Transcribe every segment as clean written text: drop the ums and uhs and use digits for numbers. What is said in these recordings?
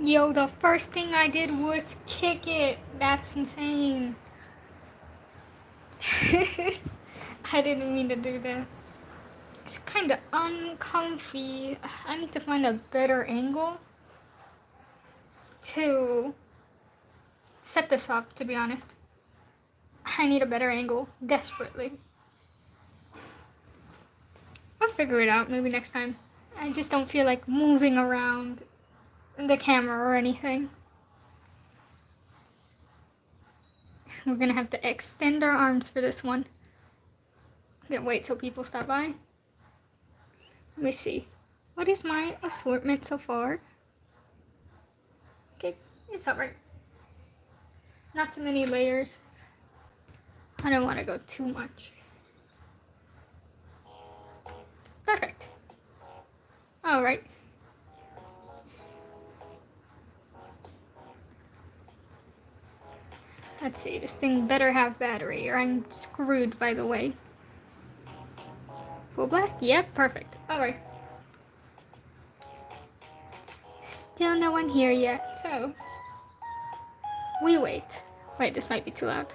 Yo, the first thing I did was kick it. That's insane. I didn't mean to do that. It's kind of uncomfy. I need to find a better angle to set this up, to be honest. I need a better angle, desperately. I'll figure it out maybe next time. I just don't feel like moving around the camera or anything. We're gonna have to extend our arms for this one. Then wait till people stop by. Let me see. What is my assortment so far? Okay, it's alright. Not too many layers. I don't want to go too much. Perfect. Alright. Let's see, this thing better have battery or I'm screwed, by the way. Full blast? Yep, perfect. Alright. Still no one here yet, so we wait. Wait, this might be too loud.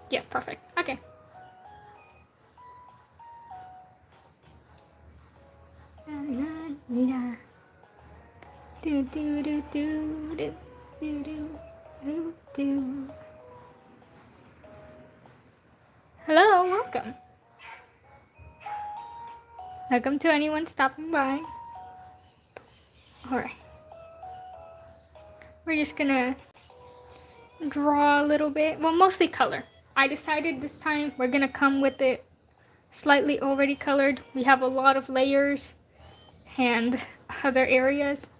Yeah, perfect. Okay. Hello, welcome. Welcome to anyone stopping by. Alright. We're just gonna draw a little bit. Well, mostly color. I decided this time we're gonna come with it slightly already colored. We have a lot of layers and other areas.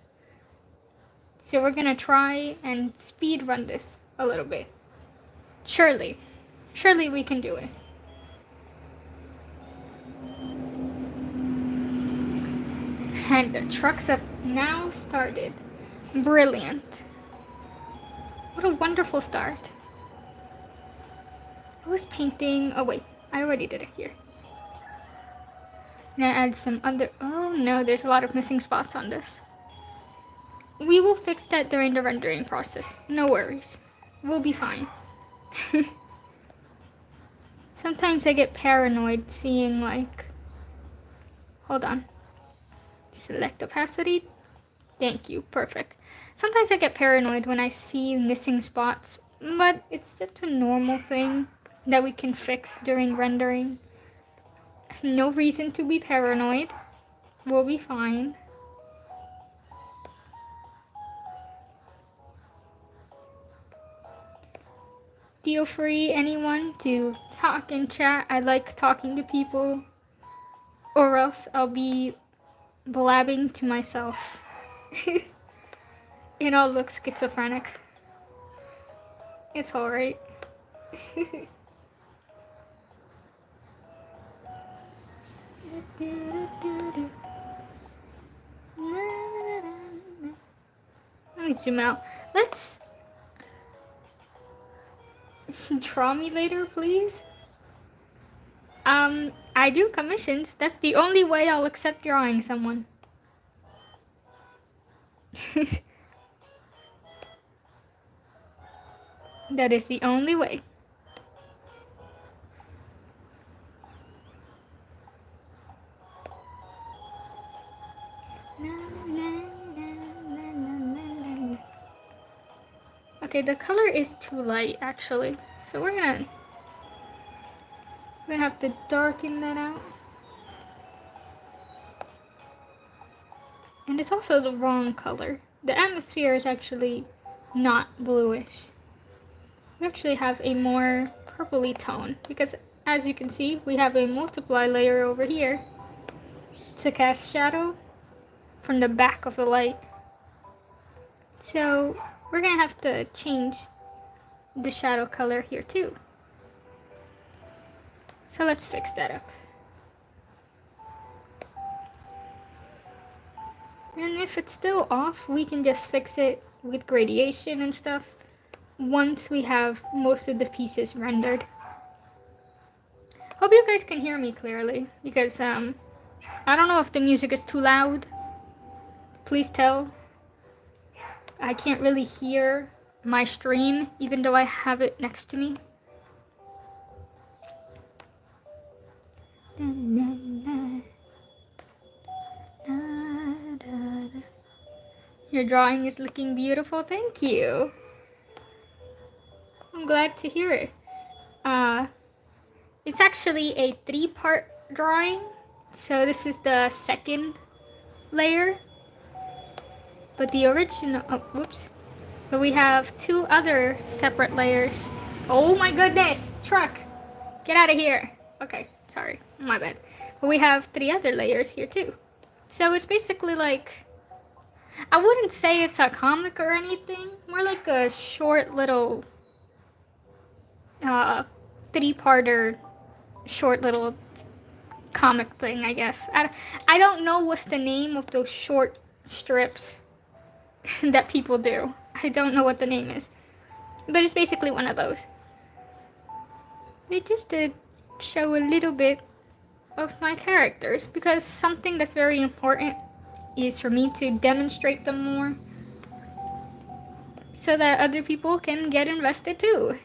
So we're gonna try and speed run this a little bit. Surely we can do it. And the trucks have now started. Brilliant. What a wonderful start. I was painting, oh wait, I already did it here. I'm gonna add some other, oh no, there's a lot of missing spots on this. We will fix that during the rendering process, no worries. We'll be fine. Sometimes I get paranoid seeing like, hold on. Select opacity, thank you, perfect. Sometimes I get paranoid when I see missing spots, but it's such a normal thing that we can fix during rendering. No reason to be paranoid. We'll be fine. Feel free, anyone, to talk and chat. I like talking to people, or else I'll be blabbing to myself. It all looks schizophrenic. It's alright. Let me zoom out. Let's draw me later, please. I do commissions. That's the only way I'll accept drawing someone. That is the only way. Okay, the color is too light actually, so we're gonna have to darken that out. And it's also the wrong color. The atmosphere is actually not bluish. We actually have a more purpley tone because, as you can see, we have a multiply layer over here to cast shadow from the back of the light. So we're gonna have to change the shadow color here too. So let's fix that up. And if it's still off, we can just fix it with gradation and stuff once we have most of the pieces rendered. Hope you guys can hear me clearly because I don't know if the music is too loud. Please tell. I can't really hear my stream even though I have it next to me. Your drawing is looking beautiful. Thank you. I'm glad to hear it. It's actually a 3-part drawing. So this is the second layer. But the original, oh, whoops. But we have 2 other separate layers. Oh my goodness, truck. Get out of here. Okay, sorry, my bad. But we have 3 other layers here too. So it's basically like, I wouldn't say it's a comic or anything. More like a short little 3-parter, short little comic thing, I guess. I don't know what's the name of those short strips that people do. I don't know what the name is. But it's basically one of those. It just to show a little bit of my characters, because something that's very important is for me to demonstrate them more so that other people can get invested too.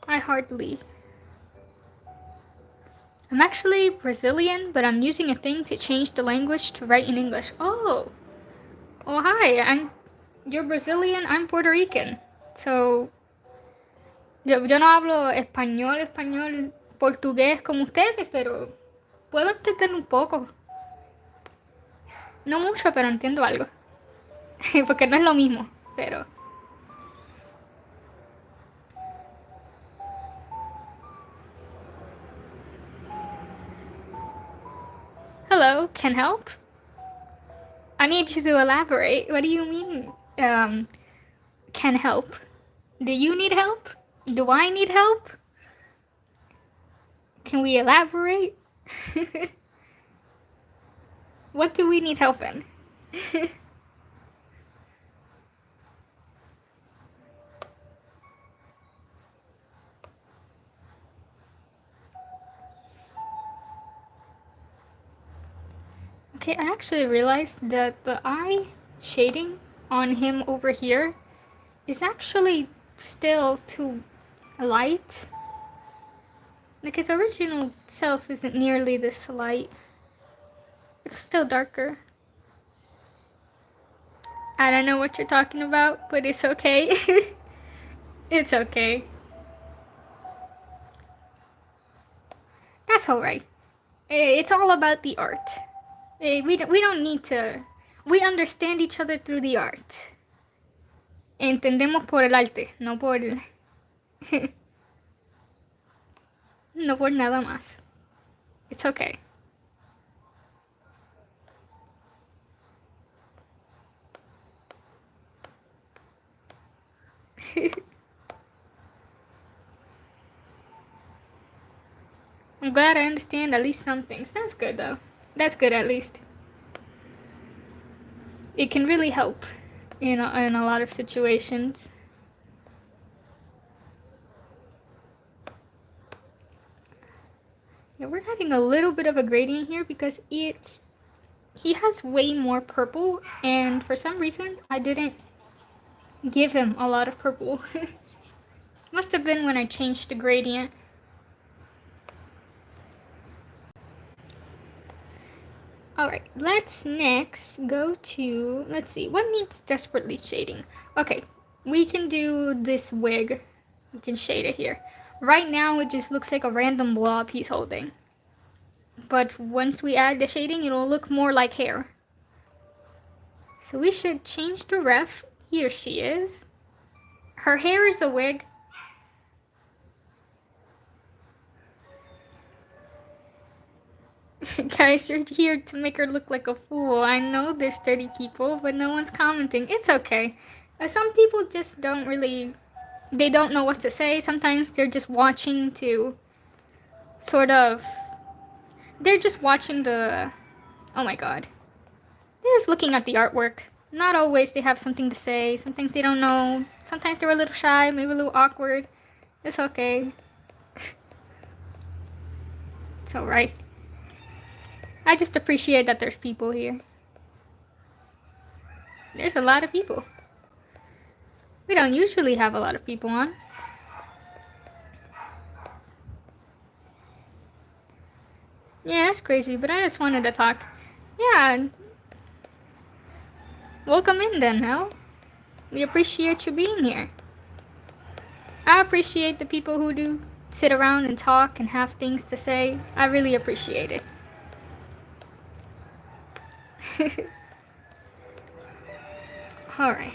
I'm actually Brazilian, but I'm using a thing to change the language to write in English. Oh, hi, you're Brazilian, I'm Puerto Rican. So, yo no hablo español, portugués como ustedes, pero puedo entender un poco. No mucho, pero entiendo algo. Porque no es lo mismo, pero... Hello, can help? I need you to elaborate. What do you mean, can help? Do you need help? Do I need help? Can we elaborate? What do we need help in? Okay, I actually realized that the eye shading on him over here is actually still too light. Like his original self isn't nearly this light. It's still darker. I don't know what you're talking about, but it's okay. It's okay. That's alright. It's all about the art. We don't need to... We understand each other through the art. Entendemos por el arte, no por... no por nada más. It's okay. I'm glad I understand at least some things. That's good though. That's good at least. It can really help in a lot of situations. Yeah, we're having a little bit of a gradient here because he has way more purple, and for some reason I didn't give him a lot of purple. Must have been when I changed the gradient. Alright, let's next go to, let's see, what needs desperately shading? Okay, we can do this wig. We can shade it here. Right now it just looks like a random blob he's holding. But once we add the shading, it'll look more like hair. So we should change the ref. Here she is. Her hair is a wig. Guys, you're here to make her look like a fool. I know there's 30 people, but no one's commenting. It's okay. Some people just don't really... They don't know what to say. Sometimes they're just watching to sort of... They're just watching the... Oh my god. They're just looking at the artwork. Not always they have something to say. Sometimes they don't know. Sometimes they're a little shy, maybe a little awkward. It's okay. It's alright. I just appreciate that there's people here. There's a lot of people. We don't usually have a lot of people on. Yeah, that's crazy, but I just wanted to talk. Yeah. Welcome in then, Hal. We appreciate you being here. I appreciate the people who do sit around and talk and have things to say. I really appreciate it. Alright.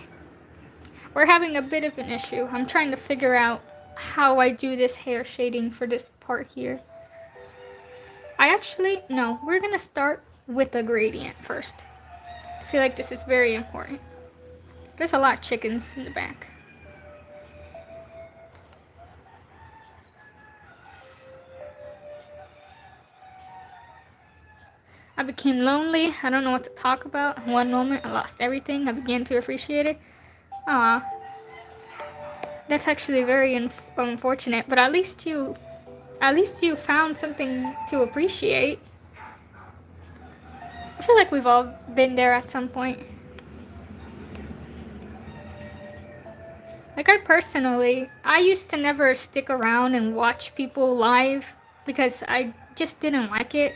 We're having a bit of an issue. I'm trying to figure out how I do this hair shading for this part here. No, we're gonna start with the gradient first. I feel like this is very important. There's a lot of chickens in the back. I became lonely. I don't know what to talk about. In one moment, I lost everything. I began to appreciate it. Aw. That's actually very unfortunate, but at least you found something to appreciate. I feel like we've all been there at some point. Like I used to never stick around and watch people live because I just didn't like it.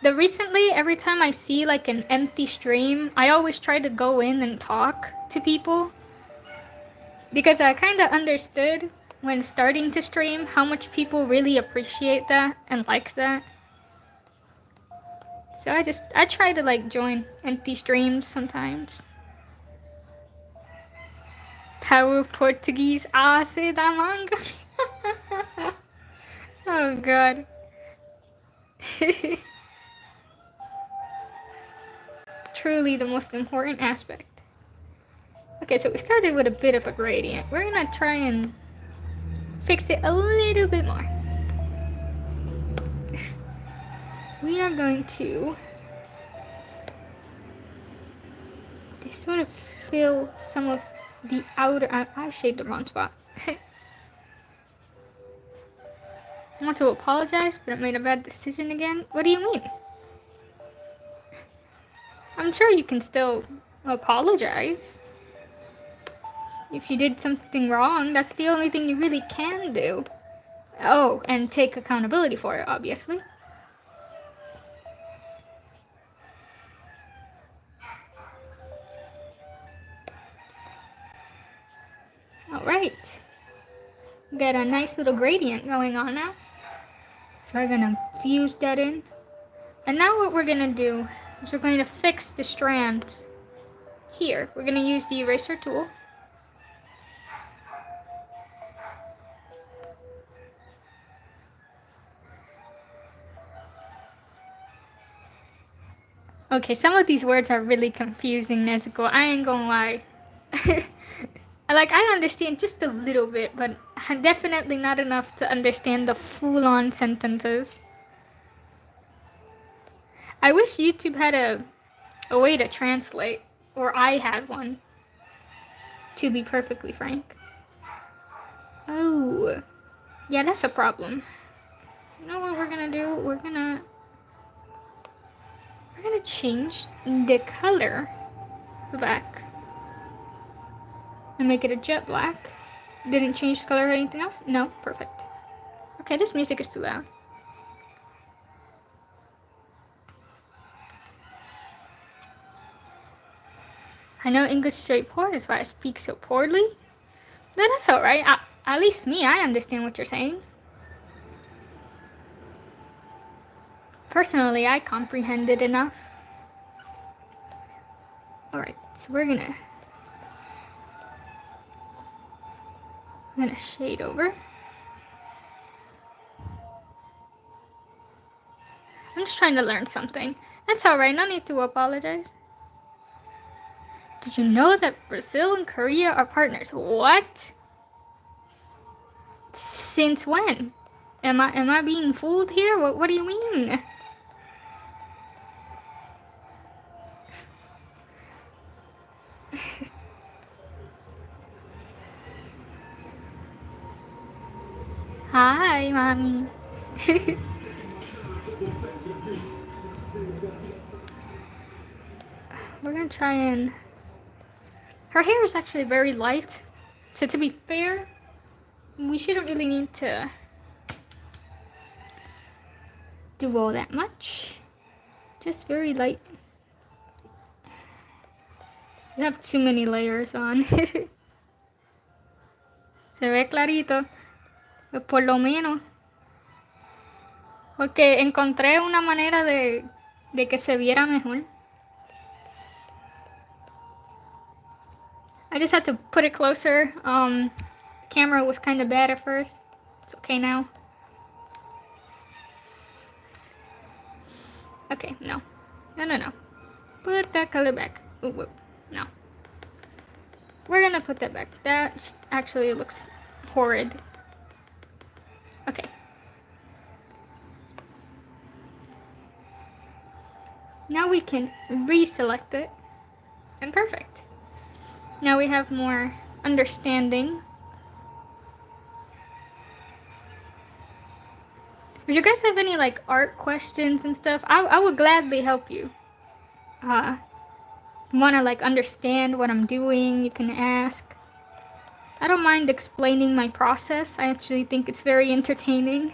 Recently, every time I see like an empty stream, I always try to go in and talk to people. Because I kind of understood when starting to stream how much people really appreciate that and like that. So I try to like join empty streams sometimes. Tao Portuguese ase da manga. Oh god. Truly the most important aspect. Okay, so we started with a bit of a gradient. We're gonna try and fix it a little bit more. We are going to sort of fill some of the outer... I shaded the wrong spot. I want to apologize, but I made a bad decision again. What do you mean? I'm sure you can still apologize. If you did something wrong, that's the only thing you really can do. Oh, and take accountability for it, obviously. Alright. Got a nice little gradient going on now. So we're gonna fuse that in. And now what we're gonna do is we're going to fix the strands here. We're gonna use the eraser tool. Okay, some of these words are really confusing, Nezuko. I ain't gonna lie. Like, I understand just a little bit, but definitely not enough to understand the full-on sentences. I wish YouTube had a way to translate, or I had one, to be perfectly frank. Oh, yeah, that's a problem. You know what we're gonna do? We're gonna change the color of the back and make it a jet black. Didn't change the color or anything else? No, perfect. Okay, this music is too loud. I know English straight poor is why I speak so poorly. No, that's alright. At least me, I understand what you're saying. Personally, I comprehend it enough. Alright, so we're gonna shade over. I'm just trying to learn something. That's alright, no need to apologize. Did you know that Brazil and Korea are partners? What? Since when? Am I being fooled here? What do you mean? Hi, mommy. we're gonna try and... Her hair is actually very light, so to be fair, we shouldn't really need to do all that much. Just very light. We have too many layers on. Se ve clarito, por lo menos. Porque encontré una manera de que se viera mejor. I just had to put it closer. The camera was kind of bad at first. It's okay now. Okay, no. No. Put that color back. Ooh, no. We're gonna put that back. That actually looks horrid. Okay. Now we can reselect it. And perfect. Now we have more understanding. If you guys have any like art questions and stuff, I would gladly help you. Want to like understand what I'm doing, you can ask. I don't mind explaining my process. I actually think it's very entertaining.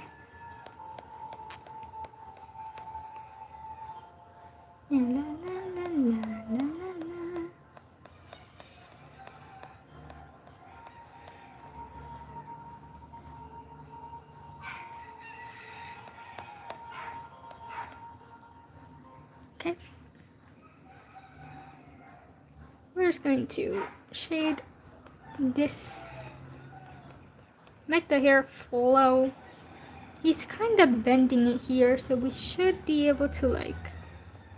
La, la, la, la, la, la. Okay. We're just going to shade this. Make the hair flow. He's kind of bending it here, so we should be able to like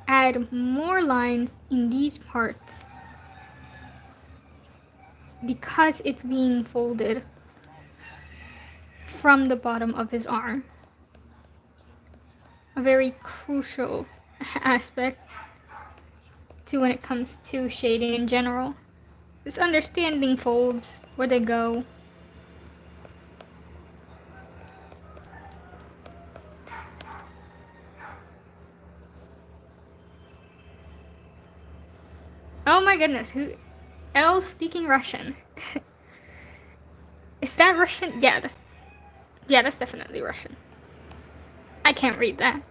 add more lines in these parts because it's being folded from the bottom of his arm. A very crucial aspect to when it comes to shading in general. Just understanding folds, where they go. Oh my goodness, who else speaking Russian? Is that Russian? Yeah, that's definitely Russian. I can't read that.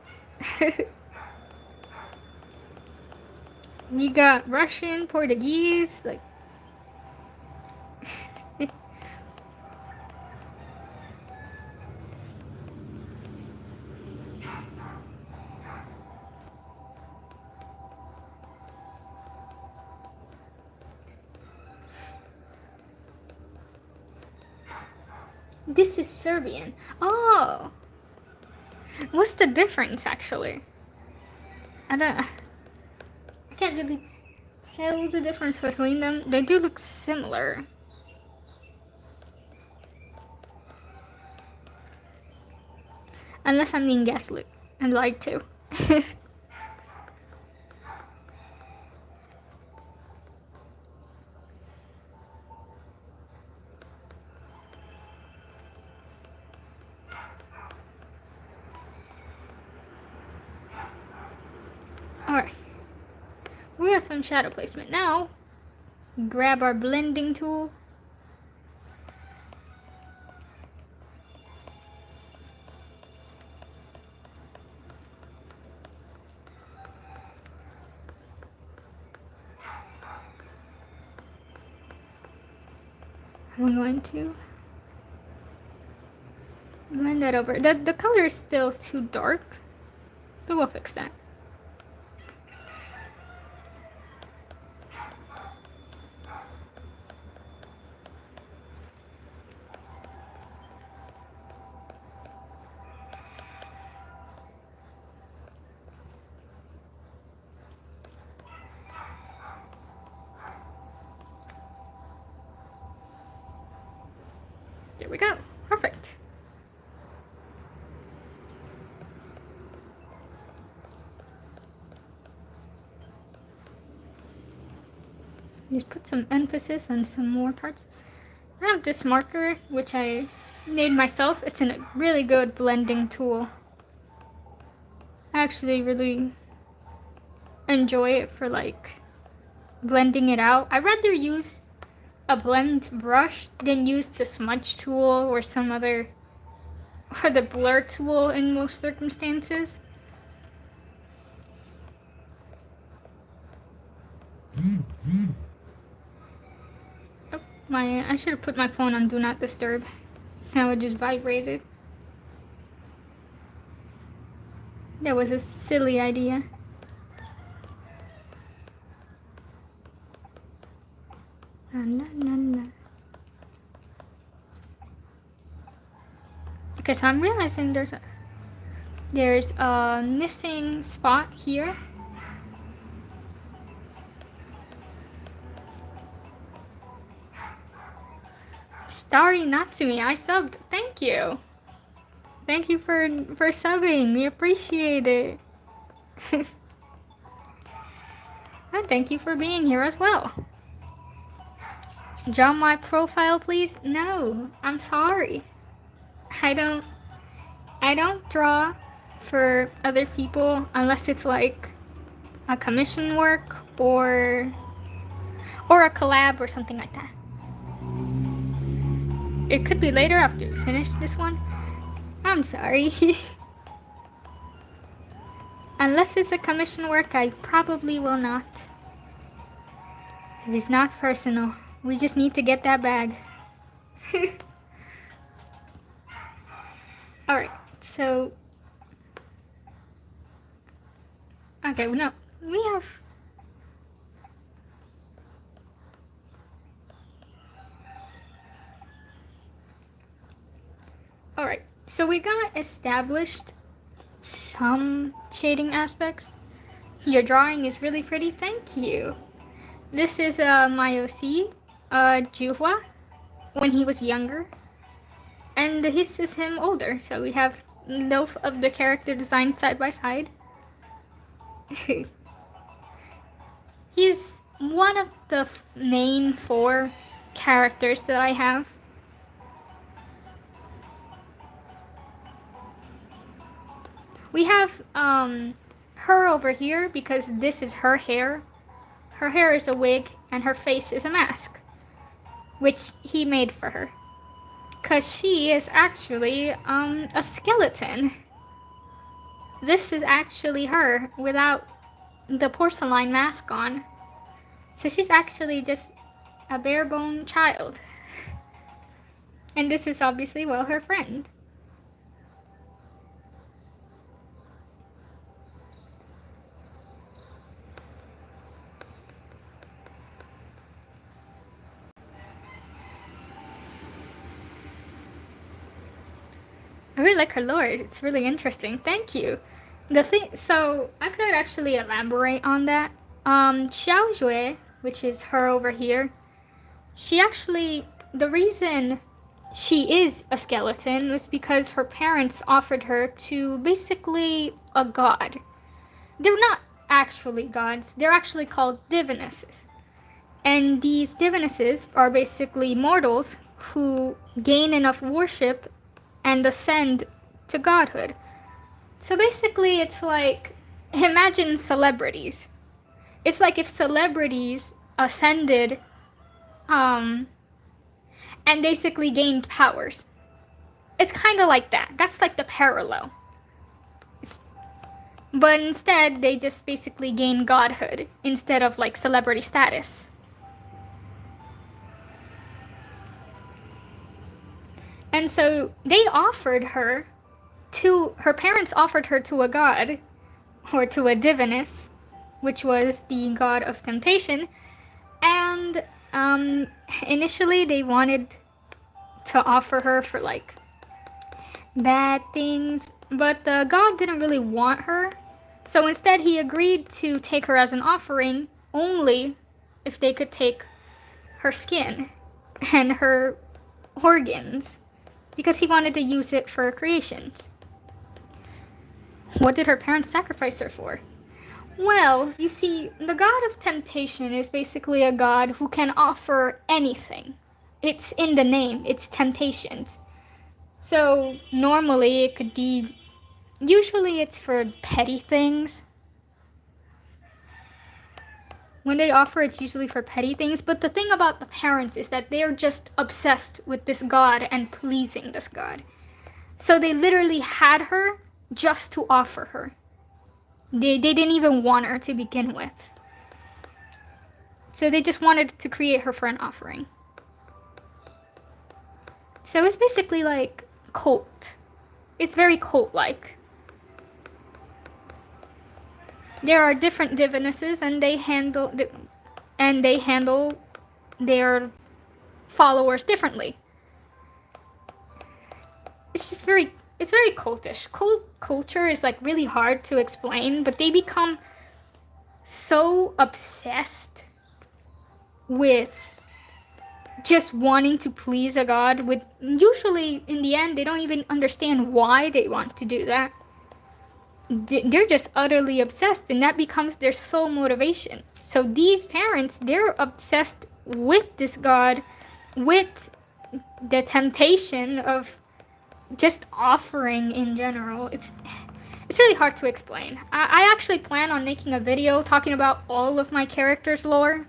We got Russian, Portuguese, like this is Serbian. Oh, what's the difference actually? I can't really tell the difference between them. They do look similar. Unless I'm being gaslit and lied to. Alright. We have some shadow placement. Now, grab our blending tool. I'm going to blend that over. The color is still too dark, but we'll fix that. There we go. Perfect. Just put some emphasis on some more parts. I have this marker, which I made myself. It's a really good blending tool. I actually really enjoy it for like blending it out. I'd rather use a blend brush than use the smudge tool or some other, or the blur tool in most circumstances. Oh, I should have put my phone on Do Not Disturb. Now it just vibrated. That was a silly idea. Okay, so I'm realizing there's a missing spot here. Starry Natsumi, I subbed. Thank you. Thank you for subbing. We appreciate it. And thank you for being here as well. Draw my profile, please? No, I'm sorry. I don't draw for other people unless it's like a commission work or a collab or something like that. It could be later after you finish this one. I'm sorry. Unless it's a commission work, I probably will not. It is not personal. We just need to get that bag. Alright, so... Okay, no, we have... Alright, so we got established some shading aspects. Your drawing is really pretty, thank you. This is my OC, Júhua, when he was younger. And this is him older, so we have both of the character designs side by side. He's one of the main 4 characters that I have. We have her over here because this is her hair. Her hair is a wig and her face is a mask, which he made for her. Because she is actually a skeleton. This is actually her without the porcelain mask on. So she's actually just a bare bone child. And this is obviously, well, her friend. I really like her lore. It's really interesting. Thank you. So I could actually elaborate on that. Xiaôxuê, which is her over here, the reason she is a skeleton was because her parents offered her to basically a god. They're not actually gods. They're actually called divinesses. And these divinesses are basically mortals who gain enough worship and ascend to godhood. So basically it's like, imagine celebrities. It's like if celebrities ascended and basically gained powers. It's kind of like that. That's like the parallel. But instead they just basically gain godhood instead of like celebrity status. And so they offered her her parents offered her to a god, or to a diviness, which was the god of temptation. And initially they wanted to offer her for like bad things, but the god didn't really want her. So instead he agreed to take her as an offering only if they could take her skin and her organs, because he wanted to use it for creations. What did her parents sacrifice her for? Well, you see, the god of temptation is basically a god who can offer anything. It's in the name, it's temptations. So normally it could be, usually it's for petty things. When they offer, it's usually for petty things. But the thing about the parents is that they're just obsessed with this god and pleasing this god. So they literally had her just to offer her. They didn't even want her to begin with. So they just wanted to create her for an offering. So it's basically like cult. It's very cult-like. There are different divinesses, and they handle their followers differently. It's just very cultish. Cult culture is like really hard to explain, but they become so obsessed with just wanting to please a god, with usually in the end they don't even understand why they want to do that. They're just utterly obsessed, and that becomes their sole motivation. So these parents, they're obsessed with this god, with the temptation of just offering in general. It's really hard to explain. I actually plan on making a video talking about all of my characters' lore,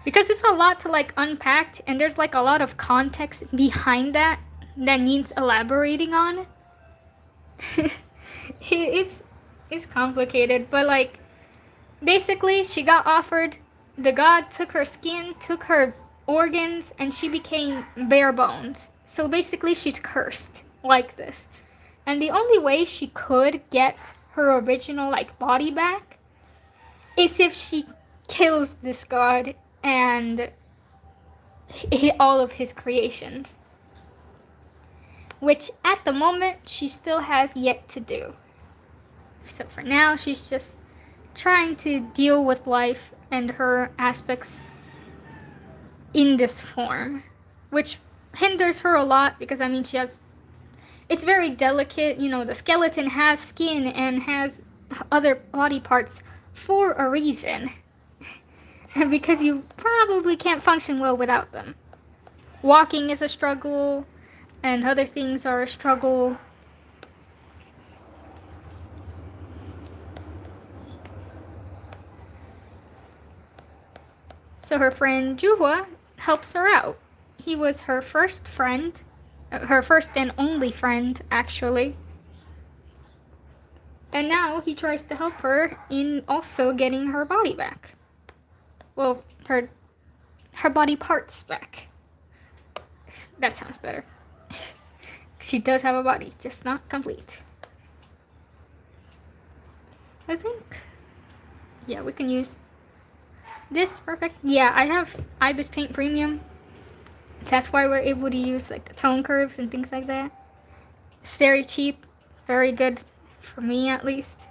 because it's a lot to like unpack, and there's like a lot of context behind that needs elaborating on. It's complicated, but like basically she got offered, the god took her skin, took her organs, and she became bare bones. So basically she's cursed like this. And the only way she could get her original like body back is if she kills this god and all of his creations, which at the moment she still has yet to do. So for now, she's just trying to deal with life and her aspects in this form, which hinders her a lot, because I mean it's very delicate. You know, the skeleton has skin and has other body parts for a reason, because you probably can't function well without them. Walking is a struggle, and other things are a struggle. So her friend Júhua helps her out. He was her first friend, her first and only friend, actually. And now he tries to help her in also getting her body back. Well, her body parts back. That sounds better. She does have a body, just not complete. I think, yeah, we can use this. Perfect. Yeah, I have Ibis Paint Premium. That's why we're able to use like the tone curves and things like that. It's very cheap, very good for me at least.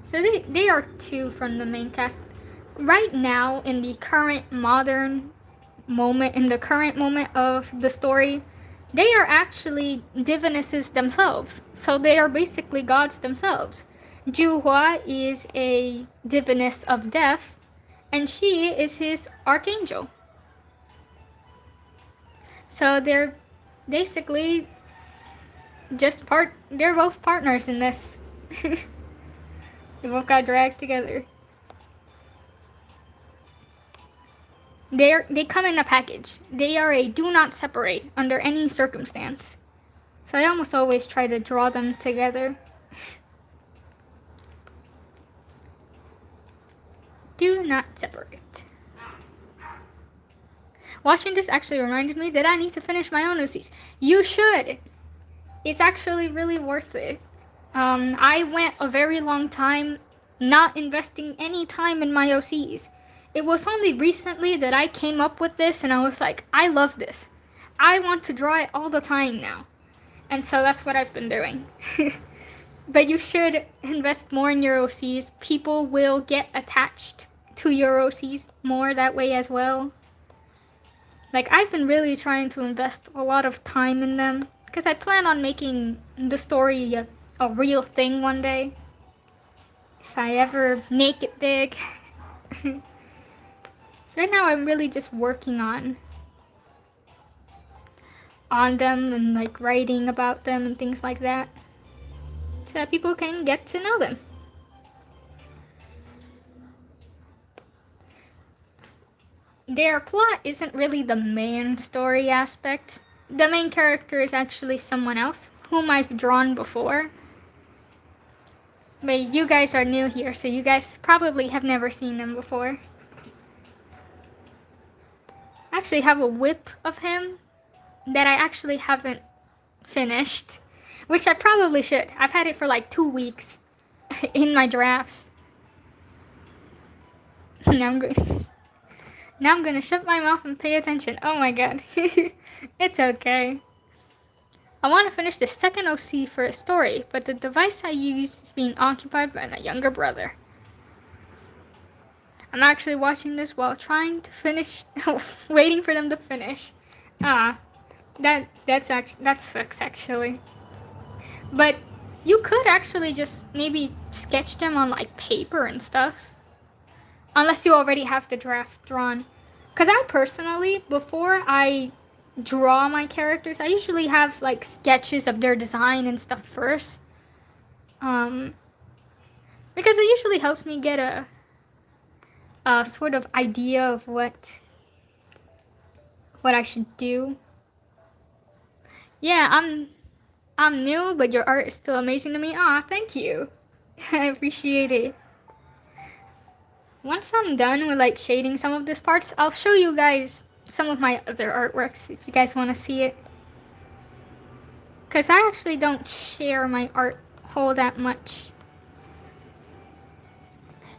So they are two from the main cast. Right now, in the current modern moment, in the current moment of the story, they are actually divinesses themselves. So they are basically gods themselves. Júhua is a diviness of death, and she is his archangel. So they're basically just they're both partners in this. They both got dragged together. They come in a package. They are a do not separate under any circumstance. So I almost always try to draw them together. Do not separate. Watching this actually reminded me that I need to finish my own OCs. You should. It's actually really worth it. I went a very long time not investing any time in my OCs. It was only recently that I came up with this, and I was like, I love this. I want to draw it all the time now. And so that's what I've been doing. But you should invest more in your OCs. People will get attached to your OCs more that way as well. Like, I've been really trying to invest a lot of time in them, because I plan on making the story a real thing one day. If I ever make it big. So right now I'm really just working on on them and like writing about them and things like that, so that people can get to know them. Their plot isn't really the main story aspect. The main character is actually someone else whom I've drawn before. But you guys are new here, so you guys probably have never seen them before. I actually have a whip of him that I actually haven't finished, which I probably should. I've had it for like 2 weeks in my drafts. Now I'm gonna shut my mouth and pay attention. Oh my god. It's okay. I want to finish the second OC for a story, but the device I use is being occupied by my younger brother. I'm actually watching this while trying to finish, waiting for them to finish. That sucks actually. But you could actually just maybe sketch them on like paper and stuff. Unless you already have the draft drawn. Because I personally, before I draw my characters, I usually have like sketches of their design and stuff first. Because it usually helps me get a sort of idea of what I should do. Yeah, I'm new, but your art is still amazing to me. Aw, thank you. I appreciate it. Once I'm done with like shading some of these parts, I'll show you guys some of my other artworks if you guys want to see it. Because I actually don't share my art whole that much.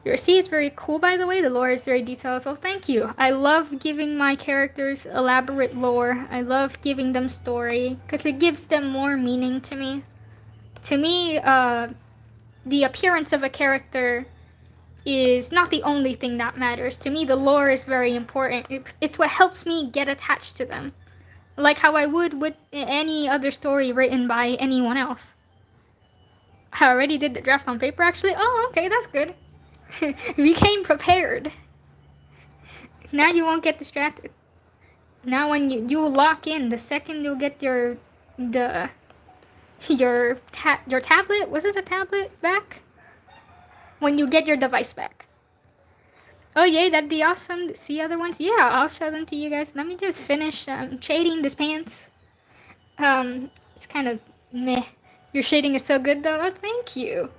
Your C is very cool, by the way. The lore is very detailed, so thank you. I love giving my characters elaborate lore. I love giving them story because it gives them more meaning to me. To me, the appearance of a character is not the only thing that matters. To me, the lore is very important. It's what helps me get attached to them. Like how I would with any other story written by anyone else. I already did the draft on paper, actually. Oh, okay, that's good. We came prepared. Now you won't get distracted. Now when you lock in, the second you'll get your tablet, was it a tablet back? When you get your device back. Oh yay, that'd be awesome to see other ones. Yeah, I'll show them to you guys. Let me just finish shading this pants. It's kind of meh. Your shading is so good though. Oh, thank you.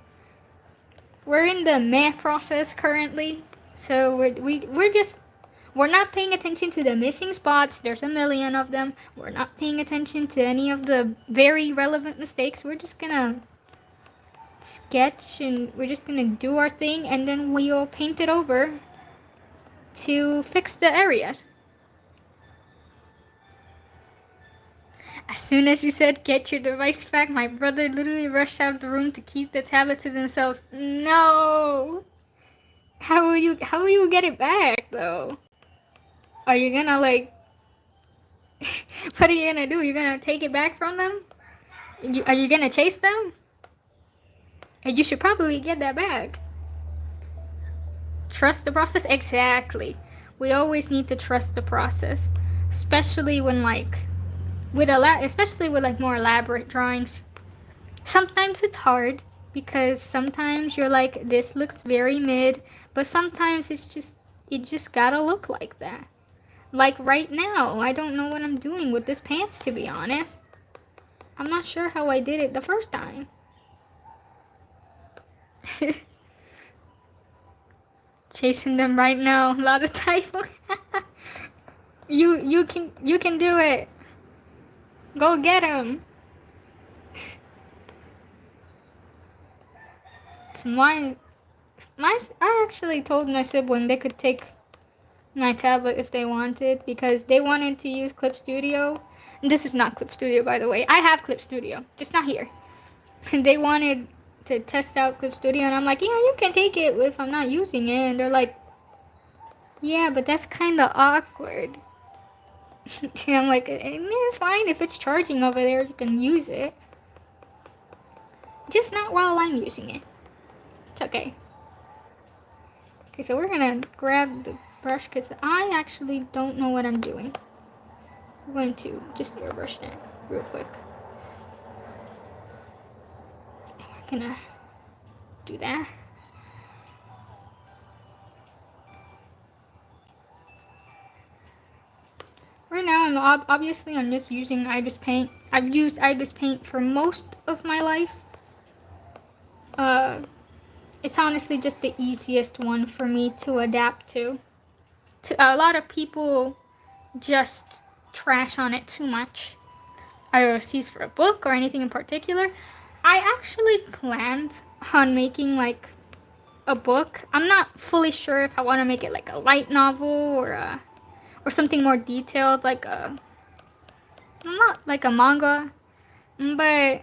We're in the meh process currently, so we're not paying attention to the missing spots. There's a million of them. We're not paying attention to any of the very relevant mistakes. We're just gonna sketch and we're just gonna do our thing, and then we'll paint it over to fix the areas. As soon as you said get your device back, my brother literally rushed out of the room to keep the tablet to themselves. No! How will you get it back though? Are you gonna like what are you gonna do? You're gonna take it back from them? Are you gonna chase them? And you should probably get that back. Trust the process? Exactly. We always need to trust the process. Especially when like especially with like more elaborate drawings. Sometimes it's hard because sometimes you're like, this looks very mid, but sometimes it just gotta look like that. Like right now, I don't know what I'm doing with this pants, to be honest. I'm not sure how I did it the first time. Chasing them right now, a lot of typo. You can do it. Go get him. I actually told my sibling they could take my tablet if they wanted, because they wanted to use Clip Studio. And this is not Clip Studio, by the way. I have Clip Studio, just not here. They wanted to test out Clip Studio, and I'm like, yeah, you can take it if I'm not using it. And they're like, yeah, but that's kind of awkward. And I'm like, it's fine if it's charging over there, you can use it. Just not while I'm using it. It's okay. Okay, so we're gonna grab the brush because I actually don't know what I'm doing. I'm going to just airbrush it real quick. We're gonna do that. Right now, I'm just using ibis paint. I've used ibis paint for most of my life. It's honestly just the easiest one for me to adapt to. A lot of people just trash on it too much. I don't see for a book or anything in particular. I actually planned on making like a book. I'm not fully sure if I want to make it like a light novel or something more detailed, like not like a manga. But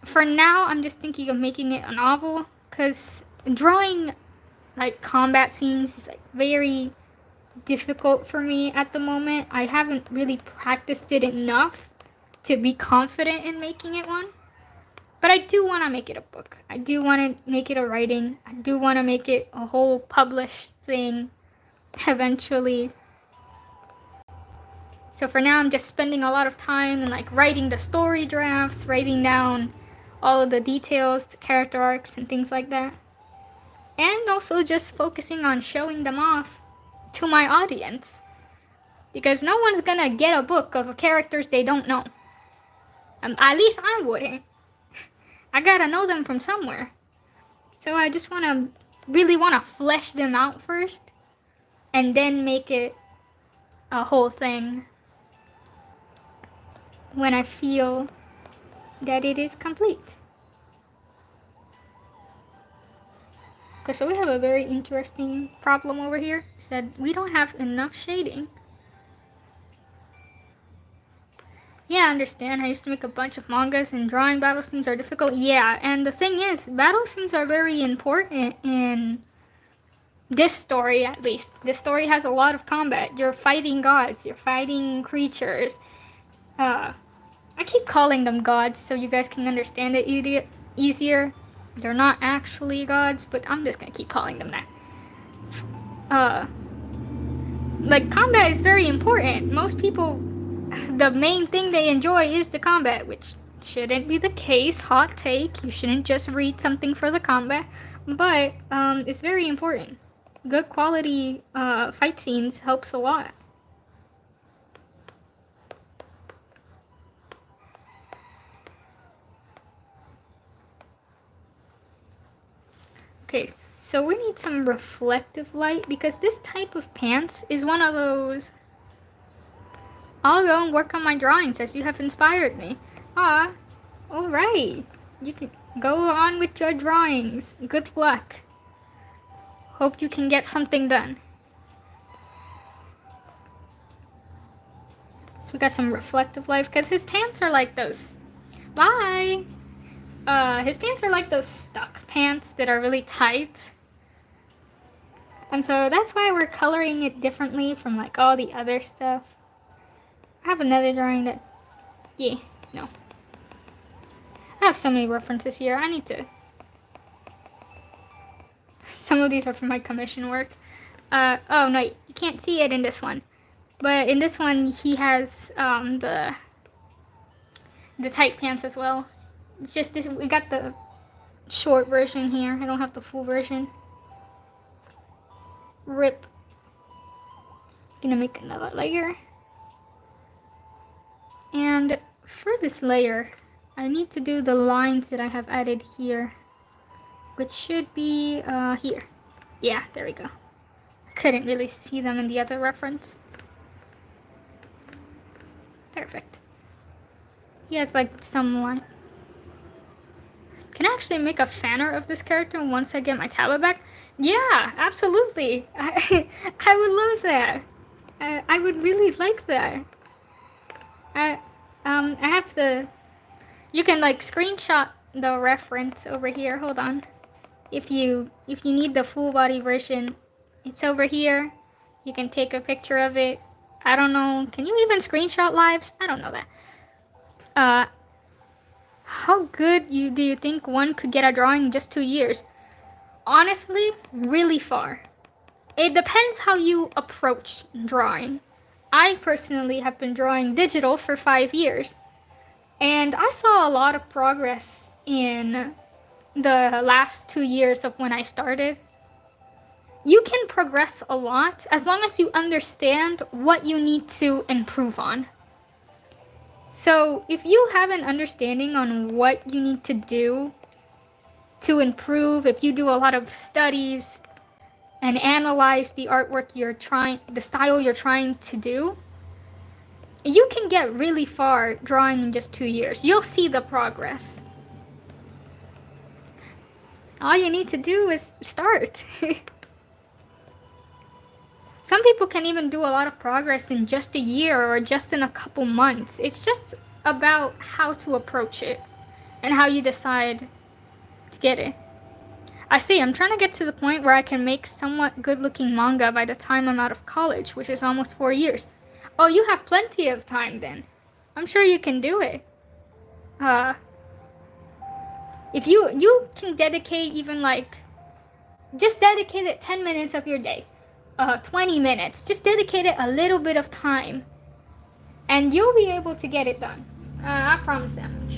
for now, I'm just thinking of making it a novel, because drawing like combat scenes is like very difficult for me at the moment. I haven't really practiced it enough to be confident in making it one. But I do want to make it a book. I do want to make it a writing. I do want to make it a whole published thing eventually. So for now, I'm just spending a lot of time in like writing the story drafts, writing down all of the details, the character arcs, and things like that. And also just focusing on showing them off to my audience. Because no one's gonna get a book of characters they don't know. At least I wouldn't. I gotta know them from somewhere. So I just really wanna flesh them out first, and then make it a whole thing when I feel that it is complete. Okay, so we have a very interesting problem over here. It said we don't have enough shading. Yeah, I understand. I used to make a bunch of mangas, and drawing battle scenes are difficult. Yeah, and the thing is, battle scenes are very important in this story, at least. This story has a lot of combat. You're fighting gods. You're fighting creatures. I keep calling them gods so you guys can understand it easier. They're not actually gods, but I'm just gonna keep calling them that. Like, combat is very important. Most people, the main thing they enjoy is the combat, which shouldn't be the case. Hot take. You shouldn't just read something for the combat. But, it's very important. Good quality, fight scenes helps a lot. Okay, so we need some reflective light, because this type of pants is one of those. I'll go and work on my drawings as you have inspired me. Alright. You can go on with your drawings. Good luck. Hope you can get something done. So we got some reflective light, because his pants are like those. Bye! His pants are like those stuck pants that are really tight. And so that's why we're coloring it differently from like all the other stuff. I have another drawing that, no. I have so many references here. I need to. Some of these are from my commission work. Oh no, you can't see it in this one. But in this one, he has the tight pants as well. It's just this. We got the short version here. I don't have the full version. Rip. Gonna make another layer. And for this layer, I need to do the lines that I have added here, which should be here. Yeah, there we go. Couldn't really see them in the other reference. Perfect. He has like some line. Can I actually make a fanner of this character once I get my tablet back? Yeah, absolutely. I would love that. I would really like that. I have the. You can like screenshot the reference over here. Hold on. If you need the full body version, it's over here. You can take a picture of it. I don't know. Can you even screenshot lives? I don't know that. How good do you think one could get a drawing in just 2 years? Honestly, really far. It depends how you approach drawing. I personally have been drawing digital for 5 years, and I saw a lot of progress in the last 2 years of when I started. You can progress a lot as long as you understand what you need to improve on. So if you have an understanding on what you need to do to improve, if you do a lot of studies and analyze the artwork the style you're trying to do, you can get really far drawing in just 2 years. You'll see the progress. All you need to do is start. Some people can even do a lot of progress in just a year or just in a couple months. It's just about how to approach it and how you decide to get it. I'm trying to get to the point where I can make somewhat good-looking manga by the time I'm out of college, which is almost 4 years. Oh, you have plenty of time then. I'm sure you can do it. If you can dedicate even just dedicate it 10 minutes of your day. 20 minutes. Just dedicate it a little bit of time. And you'll be able to get it done. I promise that much.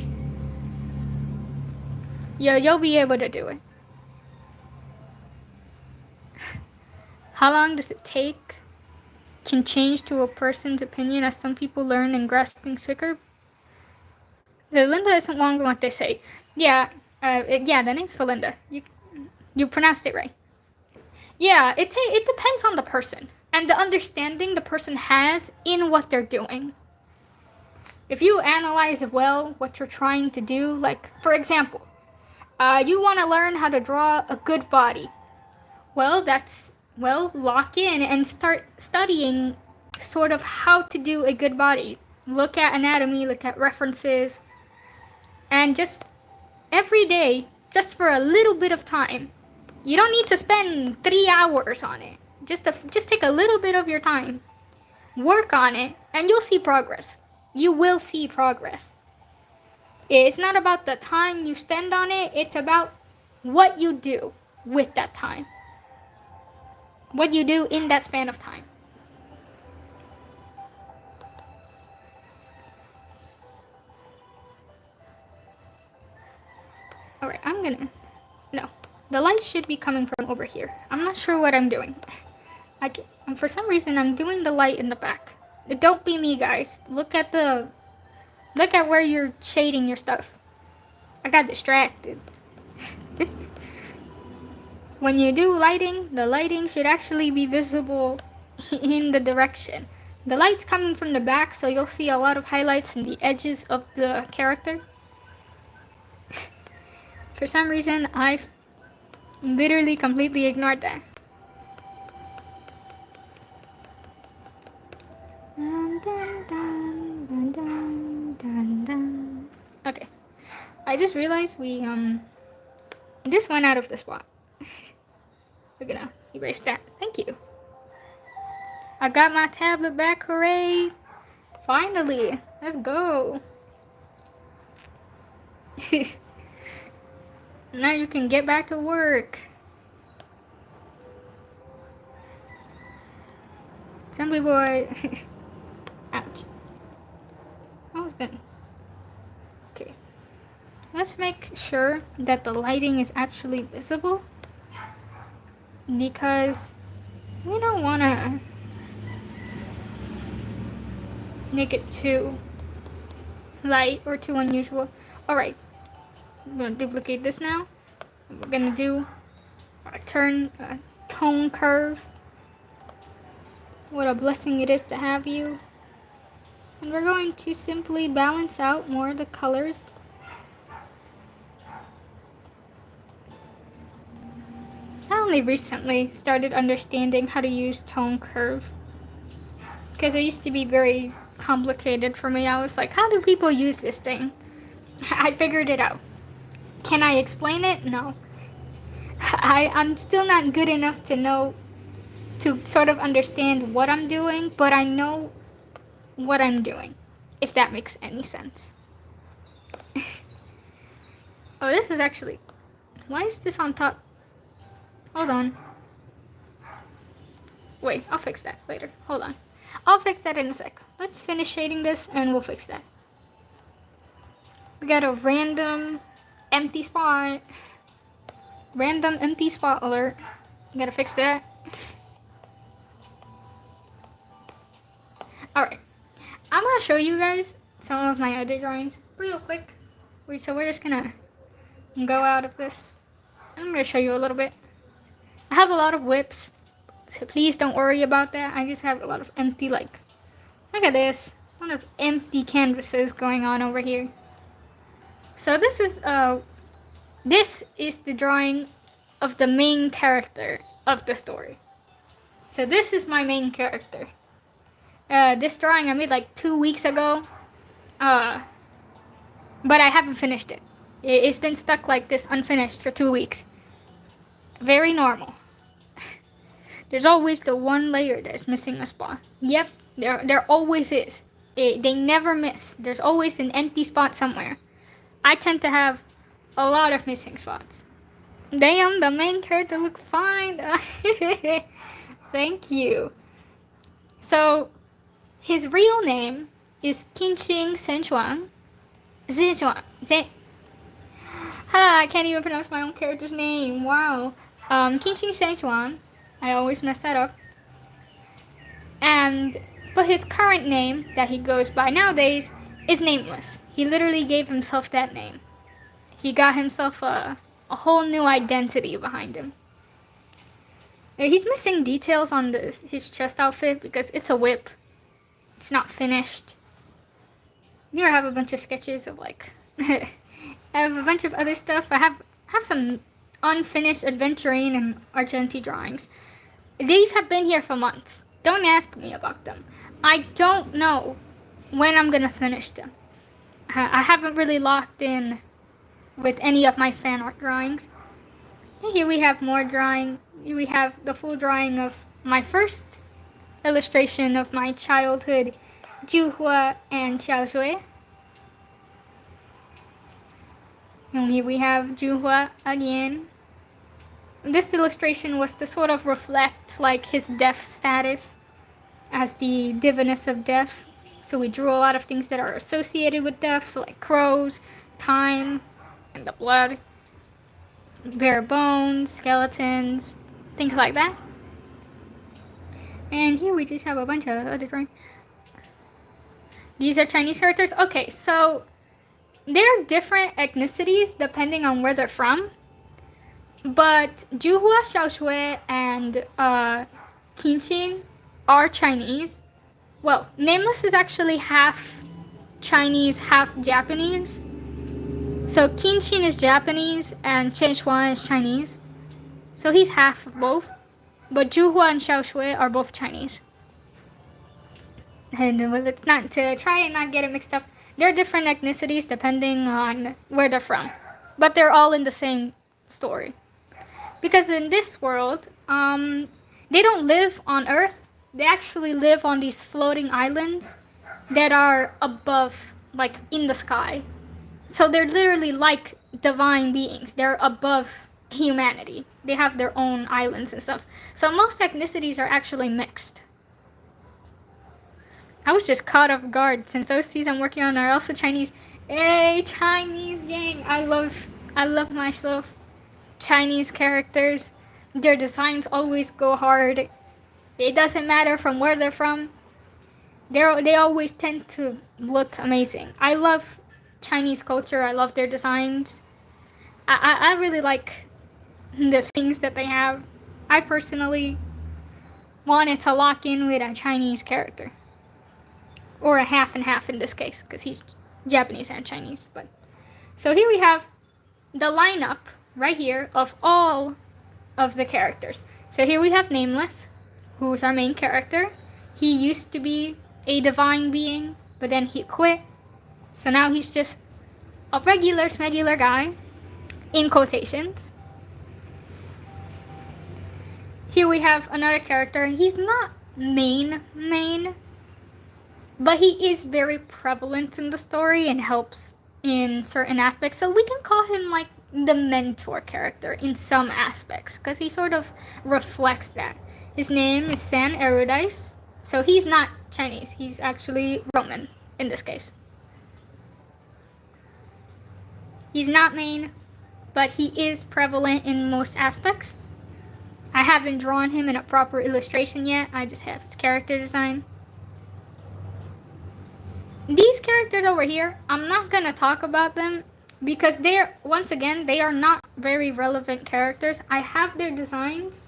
You'll be able to do it. How long does it take? Can change to a person's opinion as some people learn and grasp things quicker. Linda isn't long on what they say. Yeah, the name's Valinda. You pronounced it right. Yeah, it depends on the person and the understanding the person has in what they're doing. If you analyze well what you're trying to do, like, for example, you want to learn how to draw a good body. Well, lock in and start studying sort of how to do a good body. Look at anatomy, look at references, and just every day, just for a little bit of time. You don't need to spend 3 hours on it. Just take a little bit of your time. Work on it, and you'll see progress. You will see progress. It's not about the time you spend on it, it's about what you do with that time. What you do in that span of time. Alright, no. The light should be coming from over here. I'm not sure what I'm doing. For some reason, I'm doing the light in the back. Don't be me, guys. Look at where you're shading your stuff. I got distracted. When you do lighting, the lighting should actually be visible in the direction. The light's coming from the back, so you'll see a lot of highlights in the edges of the character. For some reason, I've literally completely ignored that. Okay. I just realized we just went out of the spot. We're gonna erase that. Thank you. I got my tablet back, hooray! Finally! Let's go! Now you can get back to work. Some people are... Ouch. That was good. Okay. Let's make sure that the lighting is actually visible. Because we don't want to make it too light or too unusual. Alright. I'm going to duplicate this now. We're going to do a tone curve. What a blessing it is to have you. And we're going to simply balance out more of the colors. I only recently started understanding how to use tone curve. Because it used to be very complicated for me. I was like, how do people use this thing? I figured it out. Can I explain it? No. I'm still not good enough to know, to sort of understand what I'm doing, but I know what I'm doing, if that makes any sense. Oh, this is actually... Why is this on top? Hold on. Wait, I'll fix that later. Hold on. I'll fix fix that in a sec. Let's finish shading this and we'll fix that. We got a random empty spot. Random empty spot alert. Gotta fix that. Alright. I'm gonna show you guys some of my other drawings real quick. So we're just gonna go out of this. I'm gonna show you a little bit. I have a lot of whips, so please don't worry about that. I just have a lot of empty, like, look at this. A lot of empty canvases going on over here. So this is the drawing of the main character of the story. So this is my main character. This drawing I made like 2 weeks ago, but I haven't finished it. It's been stuck like this unfinished for 2 weeks. Very normal. There's always the one layer that's missing a spot. Yep, there always is. They never miss. There's always an empty spot somewhere. I tend to have a lot of missing spots. Damn, the main character look fine. Thank you. So, his real name is Qingxing Zhenchuan. I can't even pronounce my own character's name. Wow. Qingxing Zhenchuan. I always mess that up. But his current name that he goes by nowadays is nameless. He literally gave himself that name. He got himself a whole new identity behind him. He's missing details on his chest outfit because it's a whip. It's not finished. Here I have a bunch of sketches of like I have a bunch of other stuff. I have some unfinished adventuring and Argenti drawings. These have been here for months. Don't ask me about them. I don't know when I'm gonna finish them. I haven't really locked in with any of my fan art drawings. Here we have more drawing. Here we have the full drawing of my first illustration of my childhood, Júhua and Xiaôxuê. And here we have Júhua again. This illustration was to sort of reflect like his death status as the diviness of death. So we drew a lot of things that are associated with death, so like crows, time, and the blood, bare bones, skeletons, things like that. And here we just have a bunch of other drawings. These are Chinese characters. Okay, so they're different ethnicities depending on where they're from. But Júhua, Xiaôxuê, and Qingxing are Chinese. Well, Nameless is actually half Chinese, half Japanese. So Qingxing is Japanese and Zhenchuan is Chinese. So he's half of both. But Júhua and Xiaôxuê are both Chinese. And it's not to try and not get it mixed up. They're different ethnicities depending on where they're from. But they're all in the same story. Because in this world, they don't live on Earth. They actually live on these floating islands that are above, like in the sky. So they're literally like divine beings. They're above humanity. They have their own islands and stuff. So most ethnicities are actually mixed. I was just caught off guard since those two I'm working on are also Chinese. Hey, Chinese gang! I love myself. Chinese characters. Their designs always go hard. It doesn't matter from where they're from. They always tend to look amazing. I love Chinese culture. I love their designs. I really like the things that they have. I personally wanted to lock in with a Chinese character. Or a half and half in this case, because he's Japanese and Chinese. But so here we have the lineup right here of all of the characters. So here we have Nameless, who is our main character. He used to be a divine being, but then he quit. So now he's just a regular guy, in quotations. Here we have another character. He's not main, but he is very prevalent in the story and helps in certain aspects. So we can call him like the mentor character in some aspects, because he sort of reflects that. His name is San Erudite. So he's not Chinese. He's actually Roman in this case. He's not main, but he is prevalent in most aspects. I haven't drawn him in a proper illustration yet. I just have his character design. These characters over here, I'm not gonna talk about them because they're, once again, they are not very relevant characters. I have their designs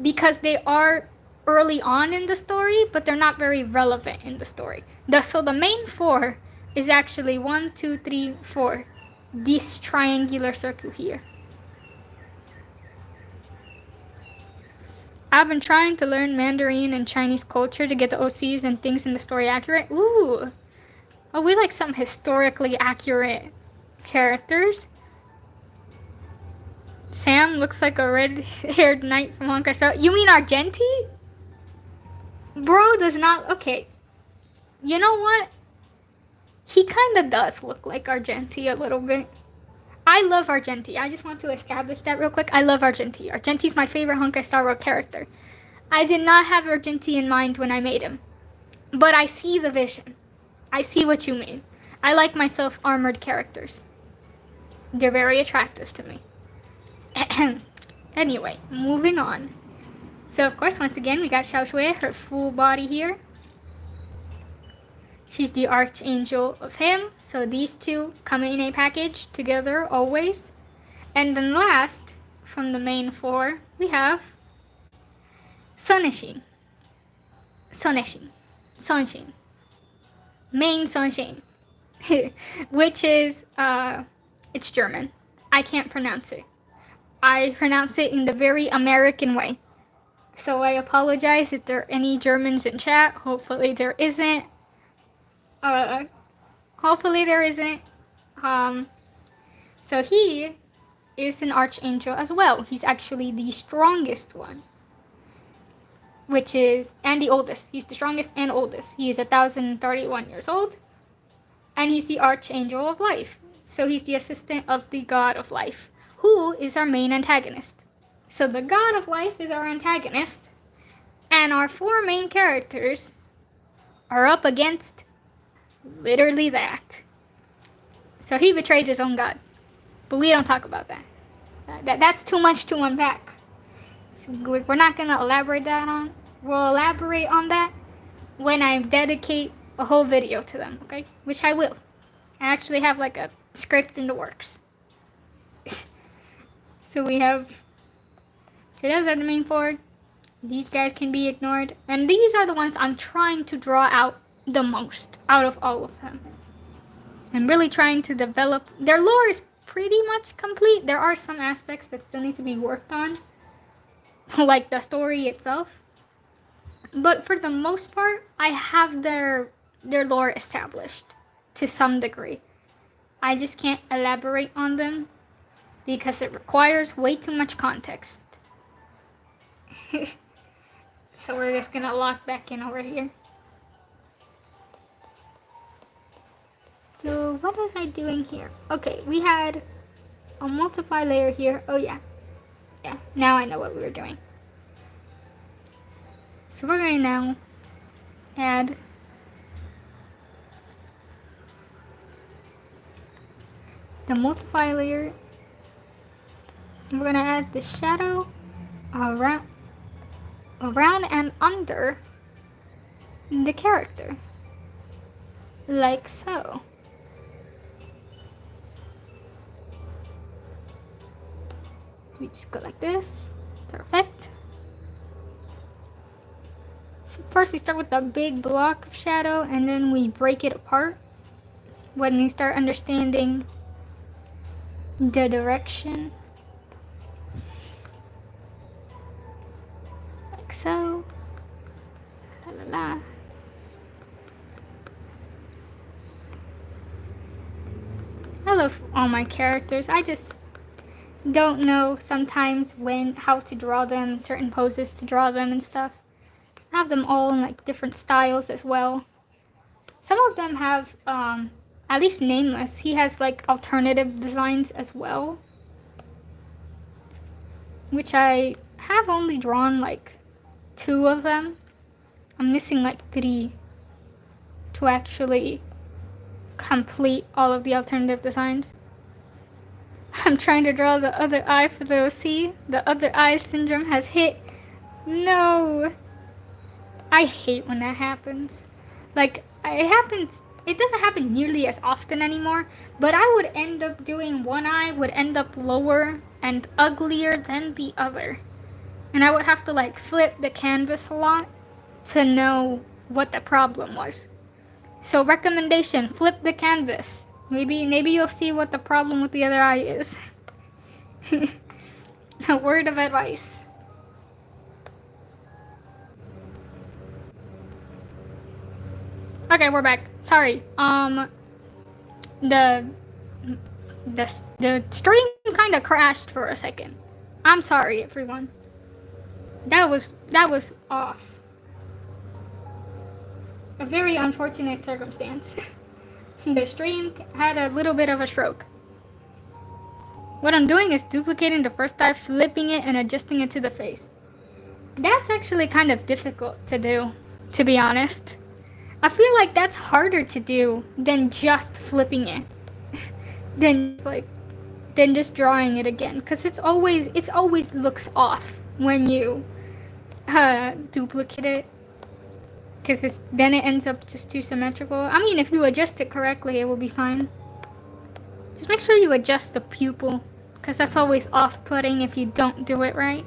because they are early on in the story, but they're not very relevant in the story. So the main four is actually 1, 2, 3, 4. This triangular circle here. I've been trying to learn Mandarin and Chinese culture to get the OCs and things in the story accurate. Ooh. Oh, we like some historically accurate characters. Sam looks like a red-haired knight from Honkai Star. You mean Argenti? Bro does not... Okay. You know what? He kind of does look like Argenti a little bit. I love Argenti. I just want to establish that real quick. I love Argenti. Argenti's my favorite Honkai Star Rail character. I did not have Argenti in mind when I made him. But I see the vision. I see what you mean. I like myself armored characters. They're very attractive to me. Anyway, moving on. So, of course, once again, we got Xiaôxuê, her full body here. She's the archangel of him. So these two come in a package together always. And then last, from the main four, we have Sonshin. Main Sonshin. Which is, it's German. I can't pronounce it. I pronounce it in the very American way. So I apologize if there are any Germans in chat. Hopefully there isn't. Hopefully there isn't. So he is an archangel as well. He's actually the strongest one. Which is, and the oldest. He's the strongest and oldest. He is 1,031 years old. And he's the archangel of life. So he's the assistant of the god of life, who is our main antagonist. So the god of life is our antagonist. And our four main characters are up against literally that. So he betrayed his own god. But we don't talk about that. That's too much to unpack. So we're not going to elaborate that on. We'll elaborate on that when I dedicate a whole video to them, okay? Which I will. I actually have like a script in the works. So we have... So those are the main four. These guys can be ignored. And these are the ones I'm trying to draw out the most out of all of them. I'm really trying to develop. Their lore is pretty much complete. There are some aspects that still need to be worked on, like the story itself. But for the most part, I have their lore established to some degree. I just can't elaborate on them because it requires way too much context. So we're just gonna lock back in over here. So what was I doing here? Okay, we had a multiply layer here. Oh yeah. Yeah, now I know what we were doing. So we're going to now add the multiply layer. And we're going to add the shadow around and under the character. Like so. We just go like this. Perfect. So first we start with the big block of shadow and then we break it apart when we start understanding the direction. Like so. La la la. I love all my characters. I just don't know sometimes how to draw them, certain poses to draw them and stuff. I have them all in like different styles as well. Some of them have, at least Nameless, he has like alternative designs as well. Which I have only drawn like 2 of them. I'm missing like 3 to actually complete all of the alternative designs. I'm trying to draw the other eye for the OC. The other eye syndrome has hit. No. I hate when that happens. Like, it happens, it doesn't happen nearly as often anymore, but I would end up doing one eye would end up lower and uglier than the other. And I would have to like flip the canvas a lot to know what the problem was. So recommendation, flip the canvas. Maybe you'll see what the problem with the other eye is. A word of advice. Okay, we're back. Sorry. The stream kind of crashed for a second. I'm sorry, everyone. That was off. A very unfortunate circumstance. The stream had a little bit of a stroke. What I'm doing is duplicating the first eye, flipping it, and adjusting it to the face. That's actually kind of difficult to do, to be honest. I feel like that's harder to do than just flipping it. than just drawing it again, because it's always looks off when you duplicate it, because then it ends up just too symmetrical. I mean, if you adjust it correctly, it will be fine. Just make sure you adjust the pupil, because that's always off-putting if you don't do it right.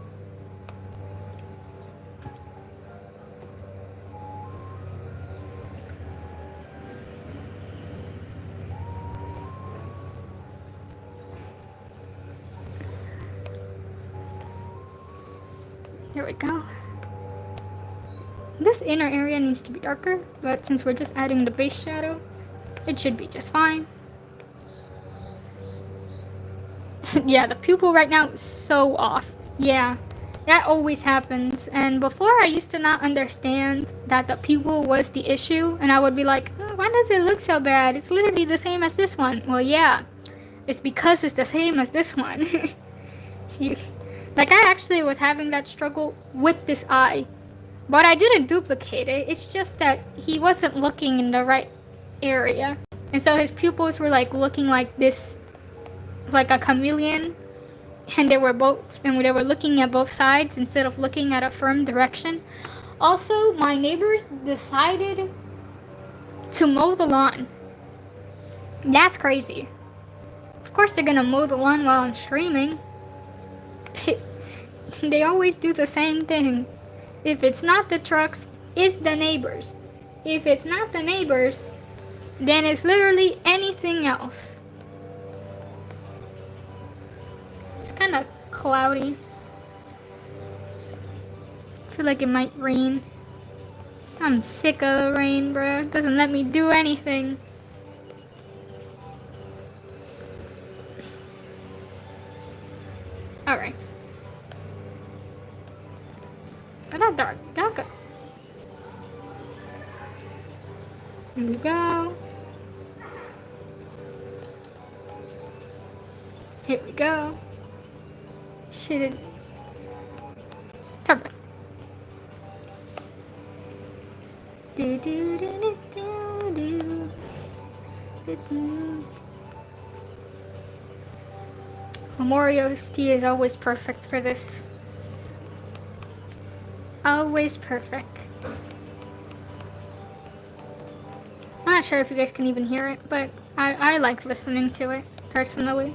Here we go. This inner area needs to be darker, but since we're just adding the base shadow, it should be just fine. Yeah, the pupil right now is so off. Yeah, that always happens. And before, I used to not understand that the pupil was the issue, and I would be like, oh, why does it look so bad? It's literally the same as this one. Well, yeah, it's because it's the same as this one. Like, I actually was having that struggle with this eye, but I didn't duplicate it. It's just that he wasn't looking in the right area, and so his pupils were like looking like this, like a chameleon, and they were looking at both sides instead of looking at a firm direction. Also, my neighbors decided to mow the lawn. That's crazy. Of course they're gonna mow the lawn while I'm streaming. They always do the same thing. If it's not the trucks, it's the neighbors. If it's not the neighbors, then it's literally anything else. It's kind of cloudy. I feel like it might rain. I'm sick of the rain, bro. It doesn't let me do anything. Alright. Oh, not dark. Darker. Here we go. Here we go. Shit. Perfect. Do do do do do do. Memorial tea is always perfect for this. Always perfect. I'm not sure if you guys can even hear it, but I like listening to it, personally.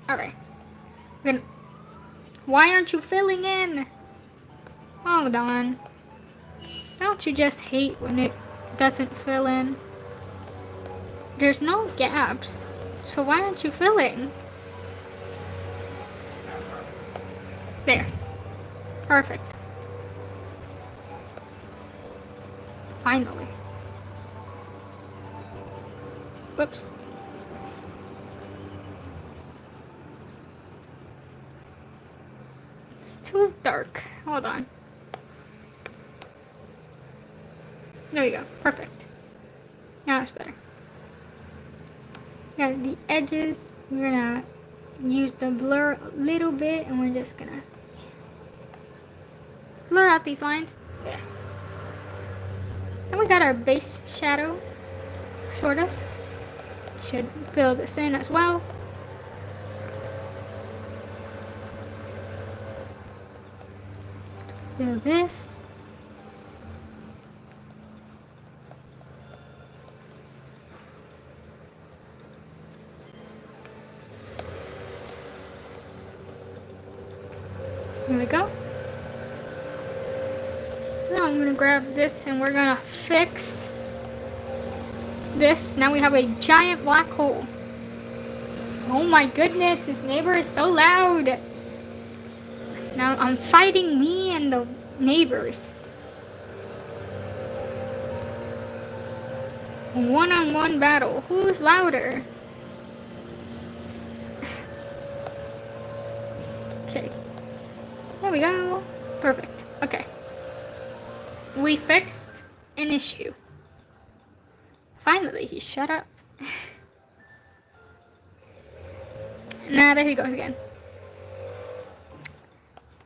Alright. Why aren't you filling in? Hold on. Don't you just hate when it doesn't fill in? There's no gaps, so why aren't you filling? There. Perfect. Finally. Whoops. It's too dark. Hold on. There we go. Perfect. Now it's better. Got the edges. We're gonna use the blur a little bit, and we're just gonna blur out these lines. Yeah. And we got our base shadow, sort of. Should fill this in as well. Fill this. Here we go. Now I'm gonna grab this and we're gonna fix this. Now we have a giant black hole. Oh my goodness, this neighbor is so loud. Now I'm fighting me and the neighbors. One-on-one battle. Who's louder? Okay. There we go. Perfect. Okay. We fixed an issue. Finally, he shut up. Now there he goes again.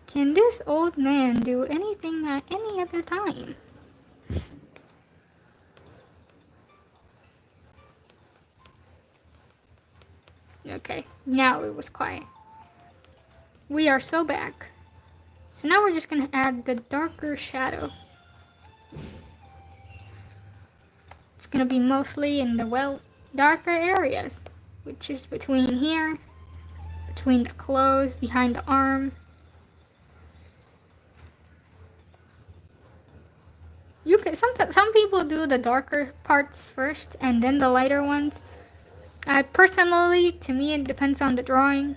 Can this old man do anything at any other time? Okay, now it was quiet. We are so back. So now we're just gonna add the darker shadow. It's gonna be mostly in the, well, darker areas, which is between here, between the clothes, behind the arm. You can some people do the darker parts first and then the lighter ones. Personally, to me, it depends on the drawing.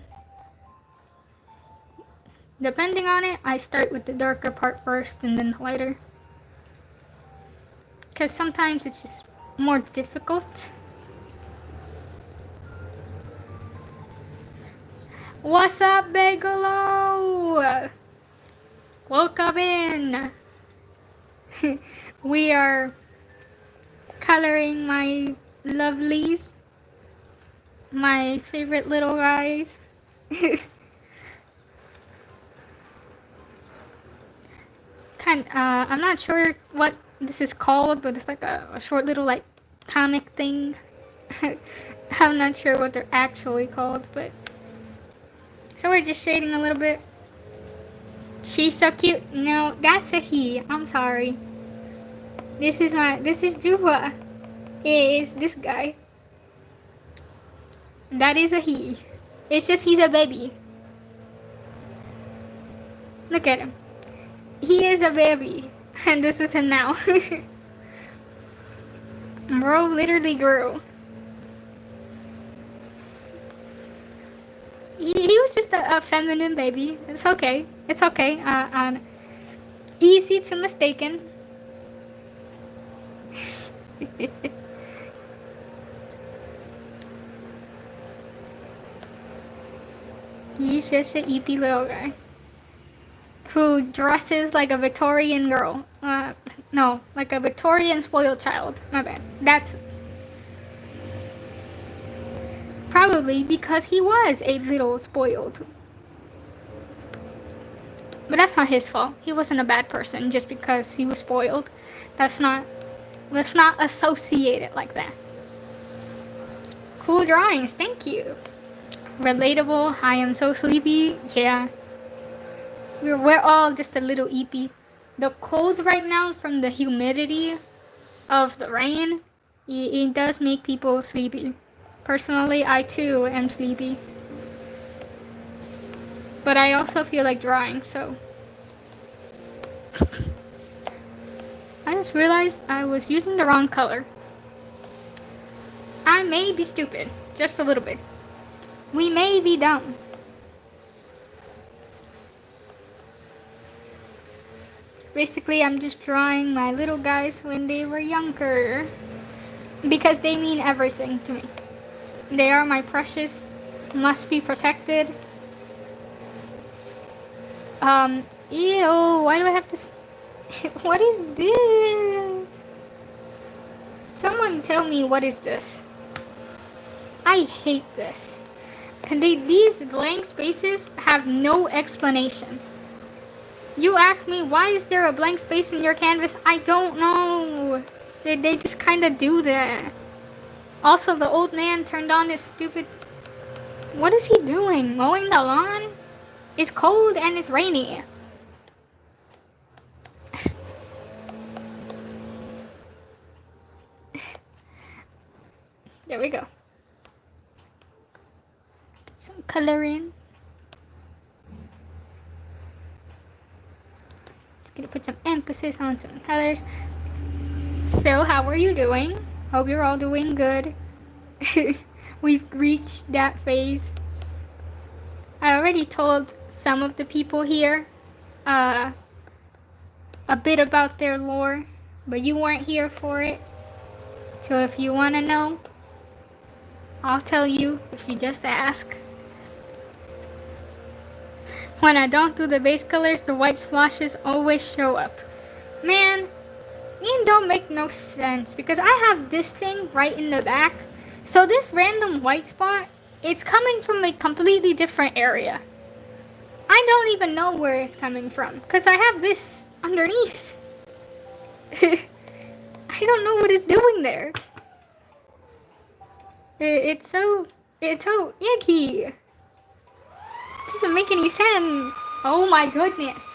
Depending on it, I start with the darker part first and then the lighter. Because sometimes it's just more difficult. What's up, Bagelo? Welcome in. We are coloring my lovelies. My favorite little guys. I'm not sure what this is called, but it's like a short little like comic thing. I'm not sure what they're actually called, but so we're just shading a little bit. She's so cute. No, that's a he. I'm sorry. This is Júhua. It is this guy. That is a he. It's just he's a baby. Look at him. He is a baby. And this is him now. Bro literally grew. He was just a feminine baby. It's okay. It's okay. Easy to mistaken. He's just an eepy little guy who dresses like a Victorian girl. No, like a Victorian spoiled child. My bad. That's probably because he was a little spoiled. But that's not his fault. He wasn't a bad person just because he was spoiled. Let's not associate it like that. Cool drawings, thank you. Relatable. I am so sleepy. Yeah. We're all just a little eepy. The cold right now from the humidity of the rain, it does make people sleepy. Personally, I too am sleepy. But I also feel like drawing, so. I just realized I was using the wrong color. I may be stupid, just a little bit. We may be dumb. Basically, I'm just drawing my little guys when they were younger. Because they mean everything to me. They are my precious, must be protected. Ew, why do I have to... What is this? Someone tell me what is this? I hate this. And these blank spaces have no explanation. You ask me, why is there a blank space in your canvas? I don't know. They just kind of do that. Also, the old man turned on his stupid... What is he doing? Mowing the lawn? It's cold and it's rainy. There we go. Some coloring. Just gonna put some emphasis on some colors. So, how are you doing? Hope you're all doing good. We've reached that phase. I already told some of the people here a bit about their lore, but you weren't here for it. So if you want to know, I'll tell you if you just ask. When I don't do the base colors, the white splashes always show up. Man, it don't make no sense because I have this thing right in the back. So this random white spot, it's coming from a completely different area. I don't even know where it's coming from because I have this underneath. I don't know what it's doing there. It's so icky. This doesn't make any sense. Oh my goodness.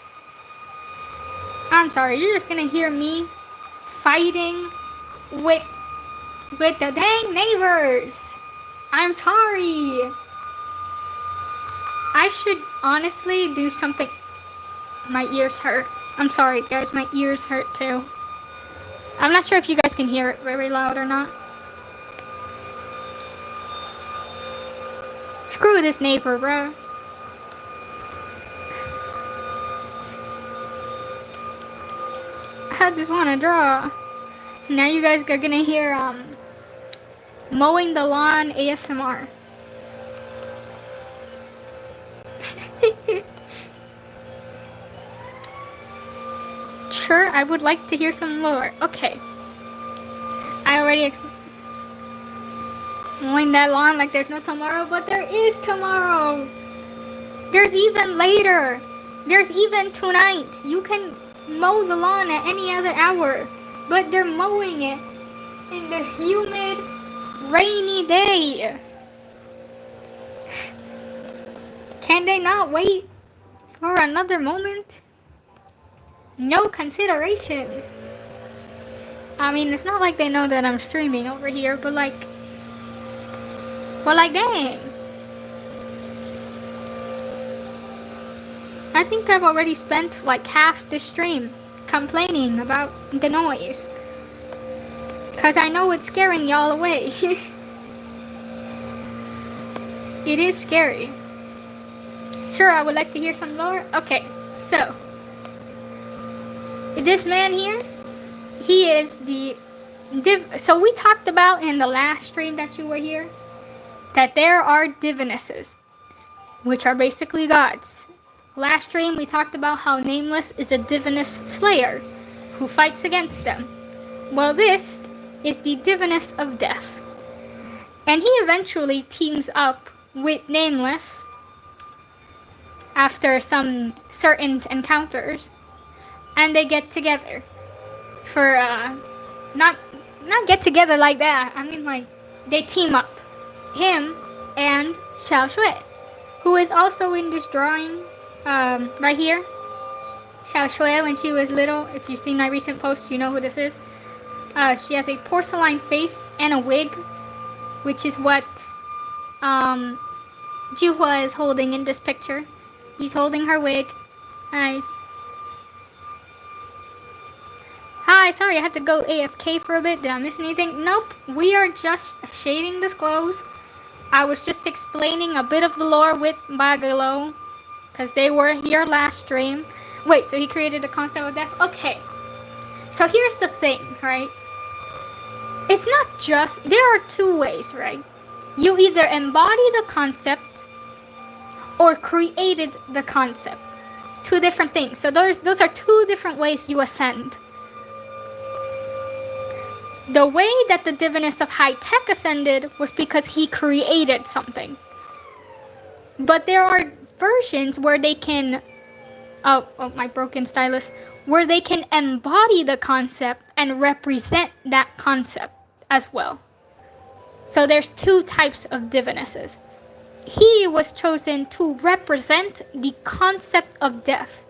I'm sorry, you're just gonna hear me fighting with the dang neighbors. I'm sorry. I should honestly do something. My ears hurt. I'm sorry guys, my ears hurt too. I'm not sure if you guys can hear it very loud or not. Screw this neighbor, bro. I just want to draw. So now you guys are gonna hear mowing the lawn ASMR. Sure, I would like to hear some lore. Okay. I already mowing that lawn like there's no tomorrow, but there is tomorrow. There's even later. There's even tonight. You can mow the lawn at any other hour, but they're mowing it in the humid, rainy day. Can they not wait for another moment? No consideration. I mean, it's not like they know that I'm streaming over here, but like, dang. I think I've already spent like half the stream complaining about the noise. Cause I know it's scaring y'all away. It is scary. Sure, I would like to hear some lore. Okay, so this man here, he is the so we talked about in the last stream that you were here that there are divinesses, which are basically gods. Last stream we talked about how Nameless is a divinous slayer who fights against them. Well, this is the diviness of death. And he eventually teams up with Nameless after some certain encounters, and they get together for not get together like that. I mean, like, they team up, him and Xiaôxuê, who is also in this drawing right here. Xiaôxuê, when she was little, if you've seen my recent posts, you know who this is. She has a porcelain face and a wig, which is what Júhua is holding in this picture. He's holding her wig. Hi, sorry, I had to go AFK for a bit. Did I miss anything? Nope, we are just shading this clothes. I was just explaining a bit of the lore with Bagalo, because they were here last stream. Wait, so he created a concept of death? Okay. So here's the thing, right? It's not just, there are two ways, right? You either embody the concept or created the concept. Two different things. So those are two different ways you ascend. The way that the divinest of high tech ascended was because he created something. But there are versions where they can, oh, my broken stylus, where they can embody the concept and represent that concept as well. So there's two types of divinesses. He was chosen to represent the concept of death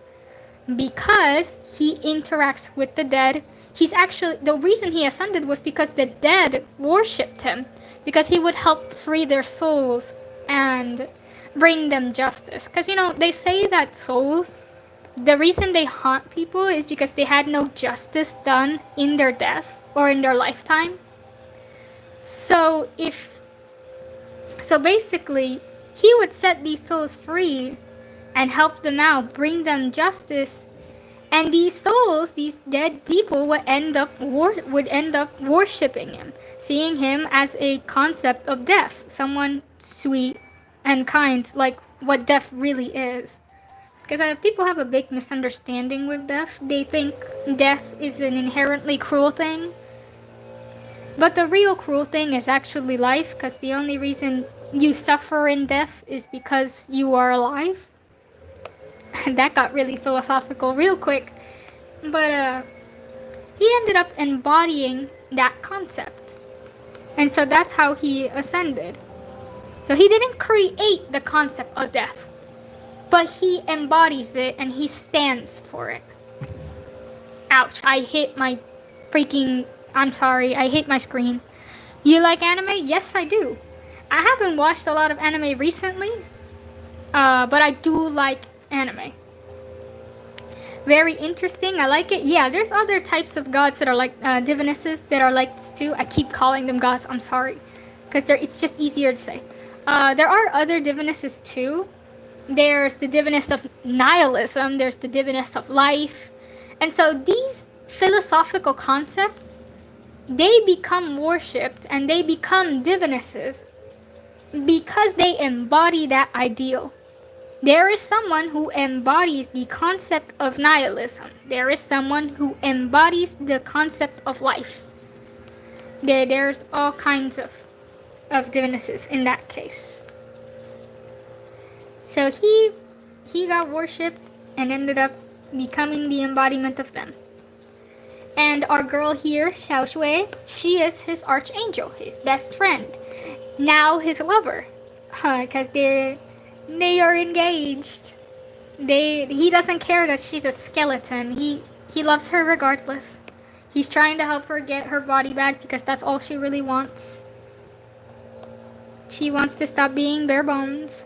because he interacts with the dead. He's actually, the reason he ascended was because the dead worshipped him, because he would help free their souls and bring them justice. Because, you know, they say that souls, the reason they haunt people is because they had no justice done in their death or in their lifetime. So basically, he would set these souls free and help them out, bring them justice, and these souls, these dead people, would end up worshipping him, seeing him as a concept of death, someone sweet and kind, like what death really is. Because people have a big misunderstanding with death. They think death is an inherently cruel thing. But the real cruel thing is actually life, because the only reason you suffer in death is because you are alive. That got really philosophical real quick. But he ended up embodying that concept. And so that's how he ascended. So he didn't create the concept of death, but he embodies it and he stands for it. Ouch, I hit my freaking... I'm sorry, I hit my screen. You like anime? Yes, I do. I haven't watched a lot of anime recently, but I do like anime. Very interesting, I like it. Yeah, there's other types of gods that are like divinesses that are like this too. I keep calling them gods, I'm sorry, because it's just easier to say. There are other divinesses too. There's the divinest of nihilism, there's the divinest of life. And so these philosophical concepts, they become worshipped and they become divinesses because they embody that ideal. There is someone who embodies the concept of nihilism. There is someone who embodies the concept of life. There's all kinds of divinesses in that case. So he got worshipped and ended up becoming the embodiment of them. And our girl here, Xiaôxuê, she is his archangel, his best friend. Now his lover, because they are engaged. He doesn't care that she's a skeleton. He loves her regardless. He's trying to help her get her body back because that's all she really wants. She wants to stop being bare bones,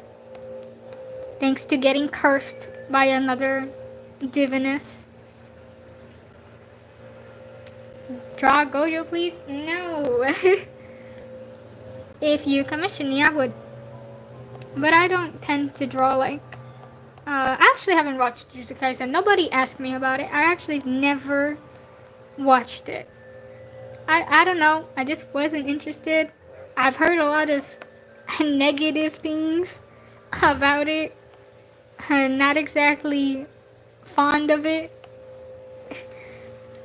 thanks to getting cursed by another diviness. Draw Gojo, please? No. If you commission me, I would. But I don't tend to draw like... I actually haven't watched Jujutsu Kaisen. Nobody asked me about it. I actually never watched it. I don't know. I just wasn't interested. I've heard a lot of negative things about it. I'm not exactly fond of it.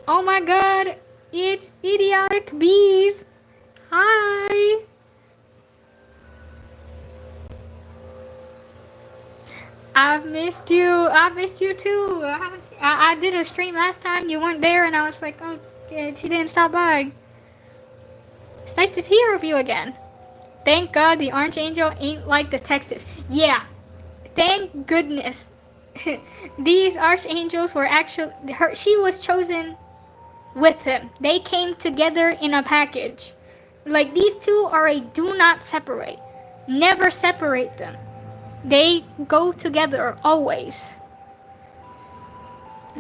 Oh my god. It's Idiotic Bees. Hi. I've missed you. I missed you too. I did a stream last time. You weren't there, and I was like, oh, yeah, she didn't stop by. It's nice to hear of you again. Thank God the Archangel ain't like the Texas. Yeah. Thank goodness. These archangels were actually... She was chosen with him. They came together in a package. Like, these two are a do not separate. Never separate them. They go together always.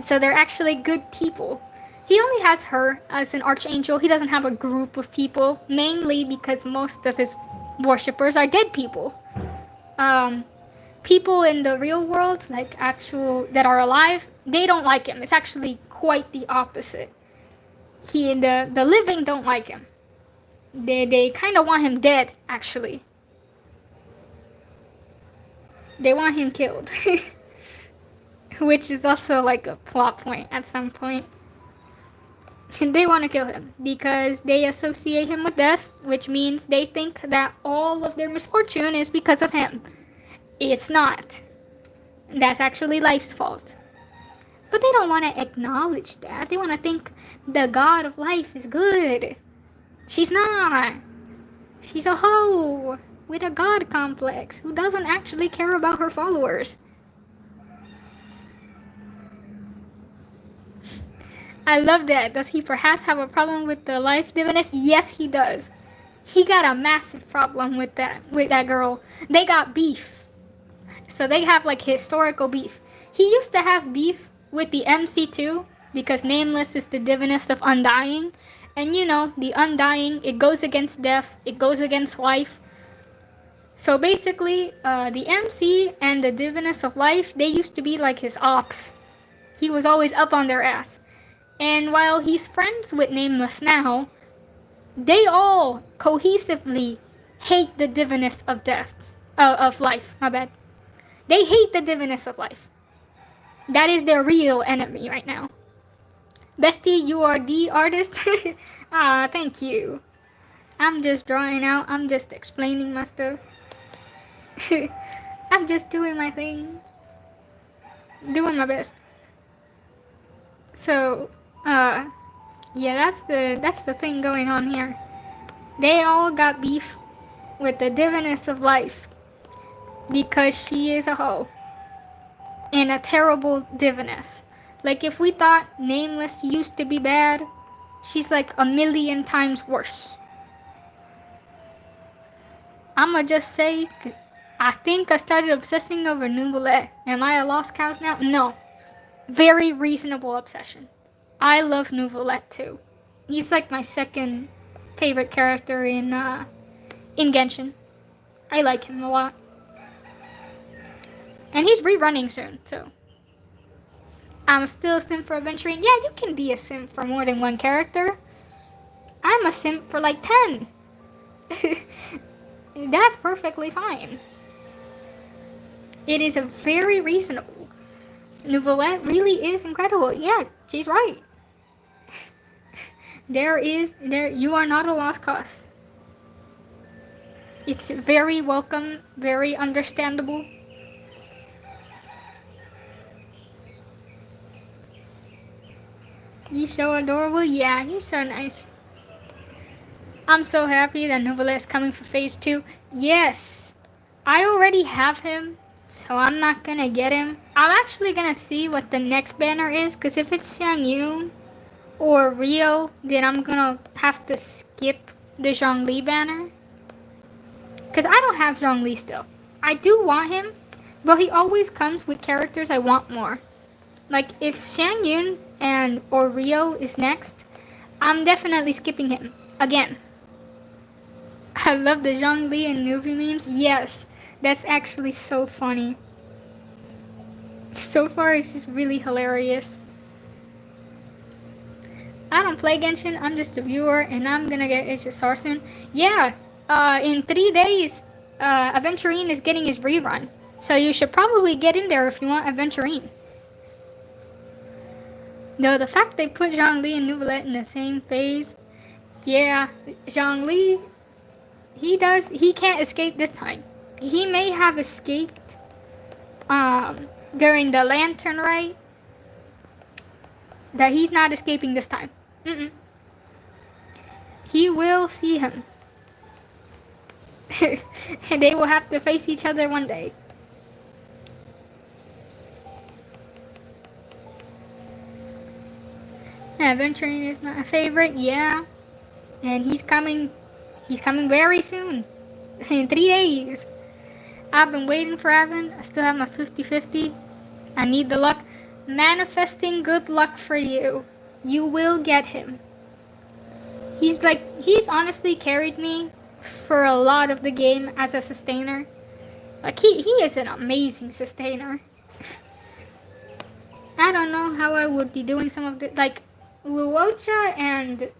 So they're actually good people. He only has her as an archangel. He doesn't have a group of people, mainly because most of his worshippers are dead people. People in the real world, like actual that are alive, they don't like him. It's actually quite the opposite. The living don't like him. They kind of want him dead, actually. They want him killed. Which is also like a plot point at some point. They want to kill him because they associate him with death, which means they think that all of their misfortune is because of him. It's not. That's actually life's fault. But they don't want to acknowledge that. They want to think the god of life is good. She's not. She's a hoe with a god complex who doesn't actually care about her followers. I love that. Does he perhaps have a problem with the life divinist? Yes, he does. He got a massive problem with that girl. They got beef. So they have like historical beef. He used to have beef with the MC too, because Nameless is the divinist of undying. And you know, the undying, it goes against death, it goes against life. So basically, the MC and the divinist of life, they used to be like his ops. He was always up on their ass. And while he's friends with Nameless now, they all cohesively hate the divinist of death, of life, my bad. They hate the divinist of life. That is their real enemy right now. Bestie, you are the artist. Ah, thank you. I'm just drawing out. I'm just explaining my stuff. I'm just doing my thing. Doing my best. So, yeah, that's the thing going on here. They all got beef with the divinist of life because she is a hoe and a terrible diviness. Like, if we thought Nameless used to be bad, she's like a million times worse. I'ma just say, I think I started obsessing over Nouvellette. Am I a lost cause now? No. Very reasonable obsession. I love Nouvellette too. He's like my second favorite character in Genshin. I like him a lot. And he's rerunning soon, so. I'm still a simp for adventuring. Yeah, you can be a simp for more than one character. I'm a simp for like 10. That's perfectly fine. It is a very reasonable. Nouvellette really is incredible. Yeah, she's right. You are not a lost cause. It's very welcome, very understandable. You're so adorable. Yeah, you're so nice. I'm so happy that Nouvellette is coming for phase 2. Yes, I already have him, so I'm not gonna get him. I'm actually gonna see what the next banner is, because if it's Xiangyun or Rio, then I'm gonna have to skip the Zhongli banner. Because I don't have Zhongli still. I do want him, but he always comes with characters I want more. Like, if Xiangyun or Rio is next, I'm definitely skipping him. Again. I love the Zhongli and Nuvi memes. Yes, that's actually so funny. So far, it's just really hilarious. I don't play Genshin, I'm just a viewer, and I'm gonna get HSR soon. Yeah, in 3 days, Aventurine is getting his rerun. So you should probably get in there if you want Aventurine. Though the fact they put Zhongli and Nouvellette in the same phase, yeah, Zhongli, he can't escape this time. He may have escaped during the Lantern Rite, that he's not escaping this time. He will see him. And they will have to face each other one day. Aventurine is my favorite, yeah. And he's coming very soon. In 3 days. I've been waiting for Aven. I still have my 50-50. I need the luck. Manifesting good luck for you. You will get him. He's honestly carried me for a lot of the game as a sustainer. Like, he is an amazing sustainer. I don't know how I would be doing some of the, like, Luocha and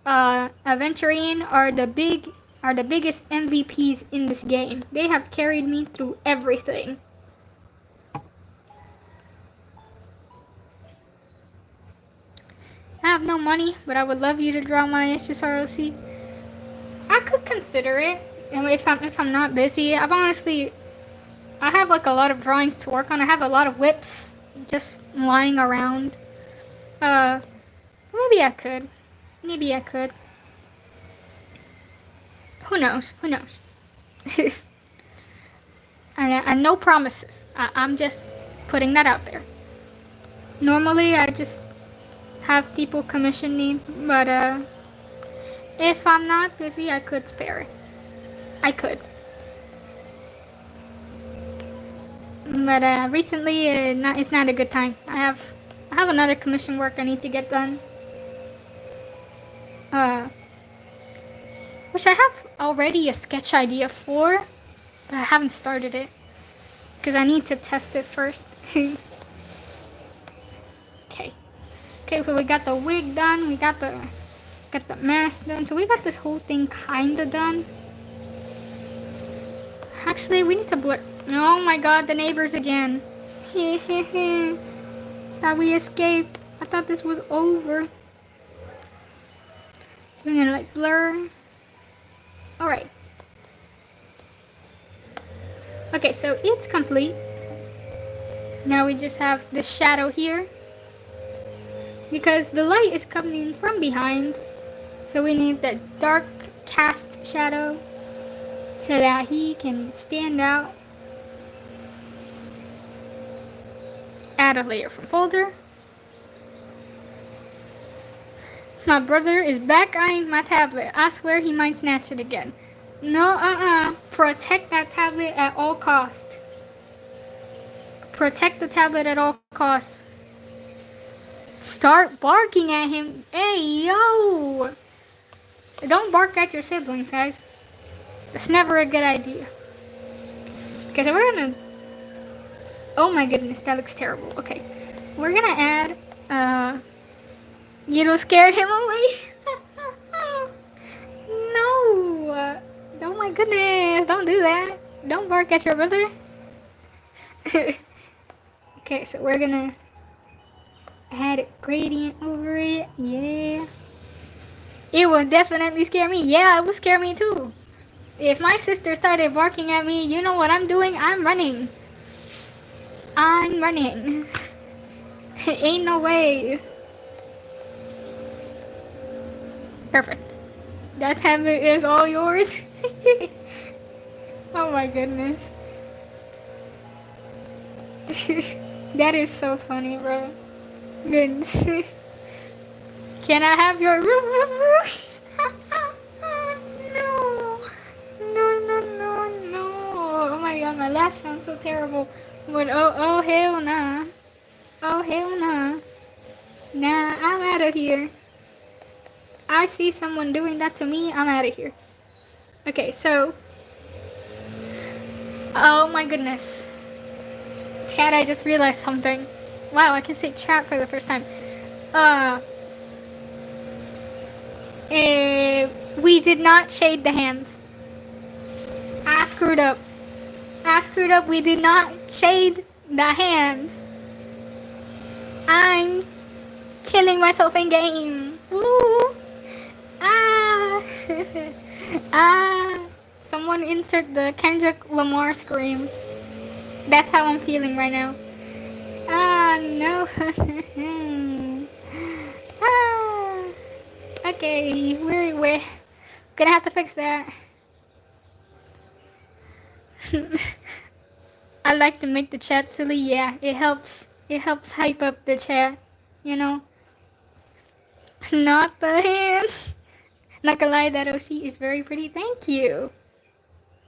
Aventurine are the biggest MVPs in this game. They have carried me through everything. have no money, but I would love you to draw my SSROC. I could consider it. And if I'm not busy, I have like a lot of drawings to work on. I have a lot of whips just lying around. Maybe I could. Maybe I could. Who knows? Who knows? and no promises. I'm just putting that out there. Normally, I just have people commission me, but if I'm not busy, I could spare it. I could. But recently, it's not a good time. I have another commission work I need to get done. Which I have already a sketch idea for, but I haven't started it because I need to test it first. Okay. Okay, so we got the wig done. We got the mask done. So we got this whole thing kinda done. Actually, we need to blur. Oh my god, the neighbors again. Thought we escaped. I thought this was over. So we're gonna like blur. Alright. Okay, so it's complete. Now we just have this shadow here. Because the light is coming from behind. So we need that dark cast shadow so that he can stand out. Add a layer from folder. My brother is back eyeing my tablet. I swear he might snatch it again. No, protect that tablet at all costs. Protect the tablet at all costs. Start barking at him. Hey, yo! Don't bark at your siblings, guys. It's never a good idea. Okay, so we're gonna... Oh my goodness, that looks terrible. Okay. We're gonna add, it'll scare him away. No! Oh my goodness, don't do that. Don't bark at your brother. Okay, so we're gonna add a gradient over it. Yeah. It will definitely scare me. Yeah, it will scare me too. If my sister started barking at me, you know what I'm doing? I'm running. I'm running. Ain't no way. Perfect. That tablet is all yours. Oh my goodness. That is so funny, bro. Goodness. Can I have your roof? No. Oh my god, my laugh sounds so terrible. But oh hell nah. Oh hell nah. Nah, I'm out of here. I see someone doing that to me, I'm out of here. Okay, so... Oh my goodness. Chat, I just realized something. Wow, I can say chat for the first time. We did not shade the hands. I screwed up. We did not shade the hands. I'm killing myself in game. Woo! Someone insert the Kendrick Lamar scream. That's how I'm feeling right now. No. Okay, we're gonna have to fix that. I like to make the chat silly. Yeah, it helps. It helps hype up the chat, you know. Not the hands. Not gonna lie, that OC is very pretty. Thank you.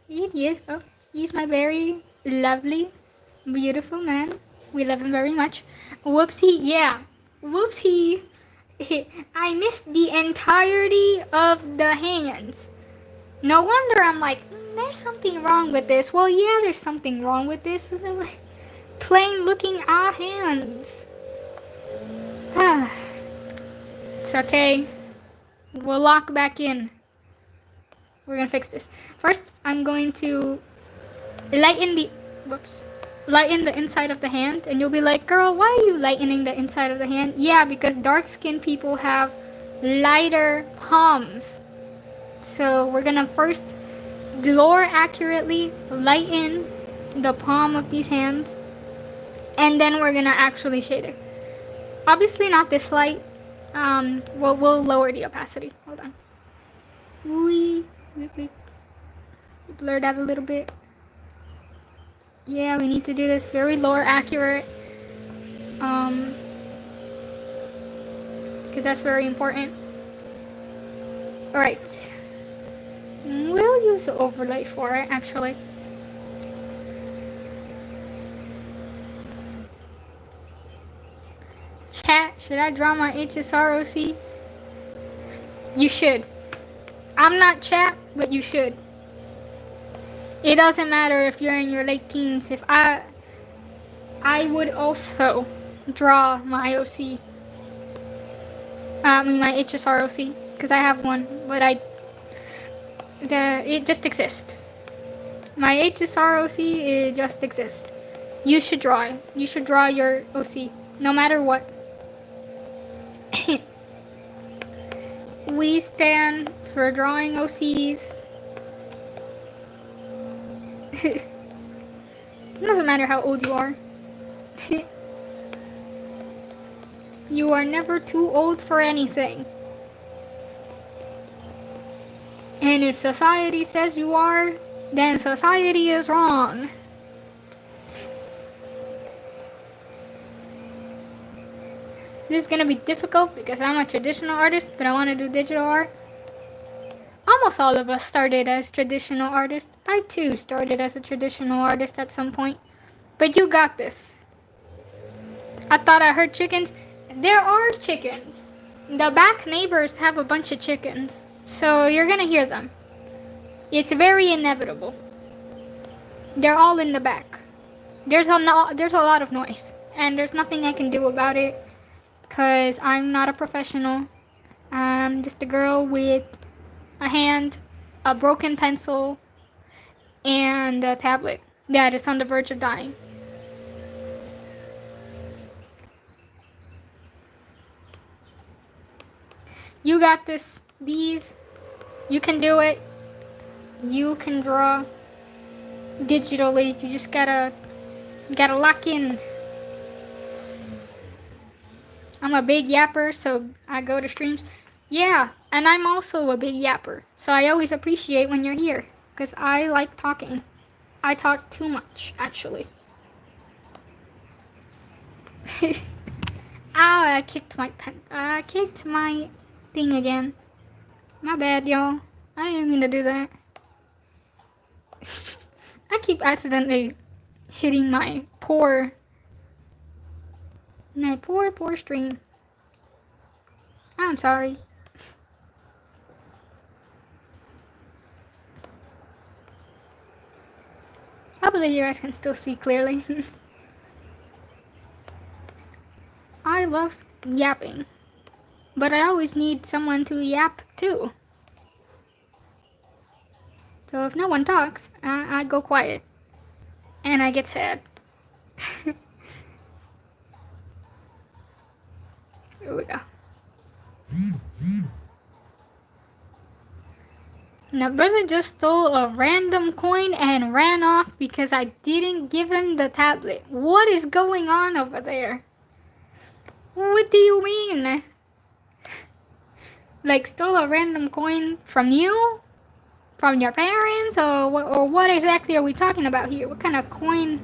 It is. Oh, he's my very lovely, beautiful man. We love him very much. Whoopsie. Yeah. Whoopsie. I missed the entirety of the hands. No wonder I'm like, there's something wrong with this. Well, yeah, there's something wrong with this. Plain looking hands. It's okay. We'll lock back in. We're gonna fix this. First, I'm going to lighten the... Whoops. lighten the inside of the hand, and you'll be like, girl, why are you lightening the inside of the hand? Yeah, because dark-skinned people have lighter palms. So we're gonna first more accurately lighten the palm of these hands, and then we're gonna actually shade it. Obviously not this light. We'll lower the opacity. Hold on. We blur that a little bit. Yeah, we need to do this very lower accurate. Because that's very important. Alright. We'll use the overlay for it, actually. Chat, should I draw my HSROC? You should. I'm not chat, but you should. It doesn't matter if you're in your late teens. If I would also draw my OC. My HSROC, because I have one, but it just exists. My HSROC, it just exists. You should draw it. You should draw your OC, no matter what. We stand for drawing OCs. It doesn't matter how old you are. You are never too old for anything. And if society says you are, then society is wrong. This is gonna be difficult because I'm a traditional artist, but I want to do digital art. Almost all of us started as traditional artists. I too started as a traditional artist at some point. But you got this. I thought I heard chickens. There are chickens. The back neighbors have a bunch of chickens. So you're gonna hear them. It's very inevitable. They're all in the back. There's a lot of noise. And there's nothing I can do about it. Because I'm not a professional. I'm just a girl with a hand, a broken pencil, and a tablet that is on the verge of dying. You got this. These. You can do it. You can draw digitally. You just gotta lock in. I'm a big yapper, so I go to streams. Yeah, and I'm also a big yapper, so I always appreciate when you're here, because I like talking. I talk too much, actually. Ow, I kicked my thing again. My bad, y'all. I didn't mean to do that. I keep accidentally hitting my poor stream. I'm sorry. Hopefully you guys can still see clearly. I love yapping, but I always need someone to yap too. So if no one talks, I go quiet. And I get sad. Here we go. Now, brother just stole a random coin and ran off because I didn't give him the tablet. What is going on over there? What do you mean? Like, stole a random coin from you? From your parents? Or what exactly are we talking about here? What kind of coin?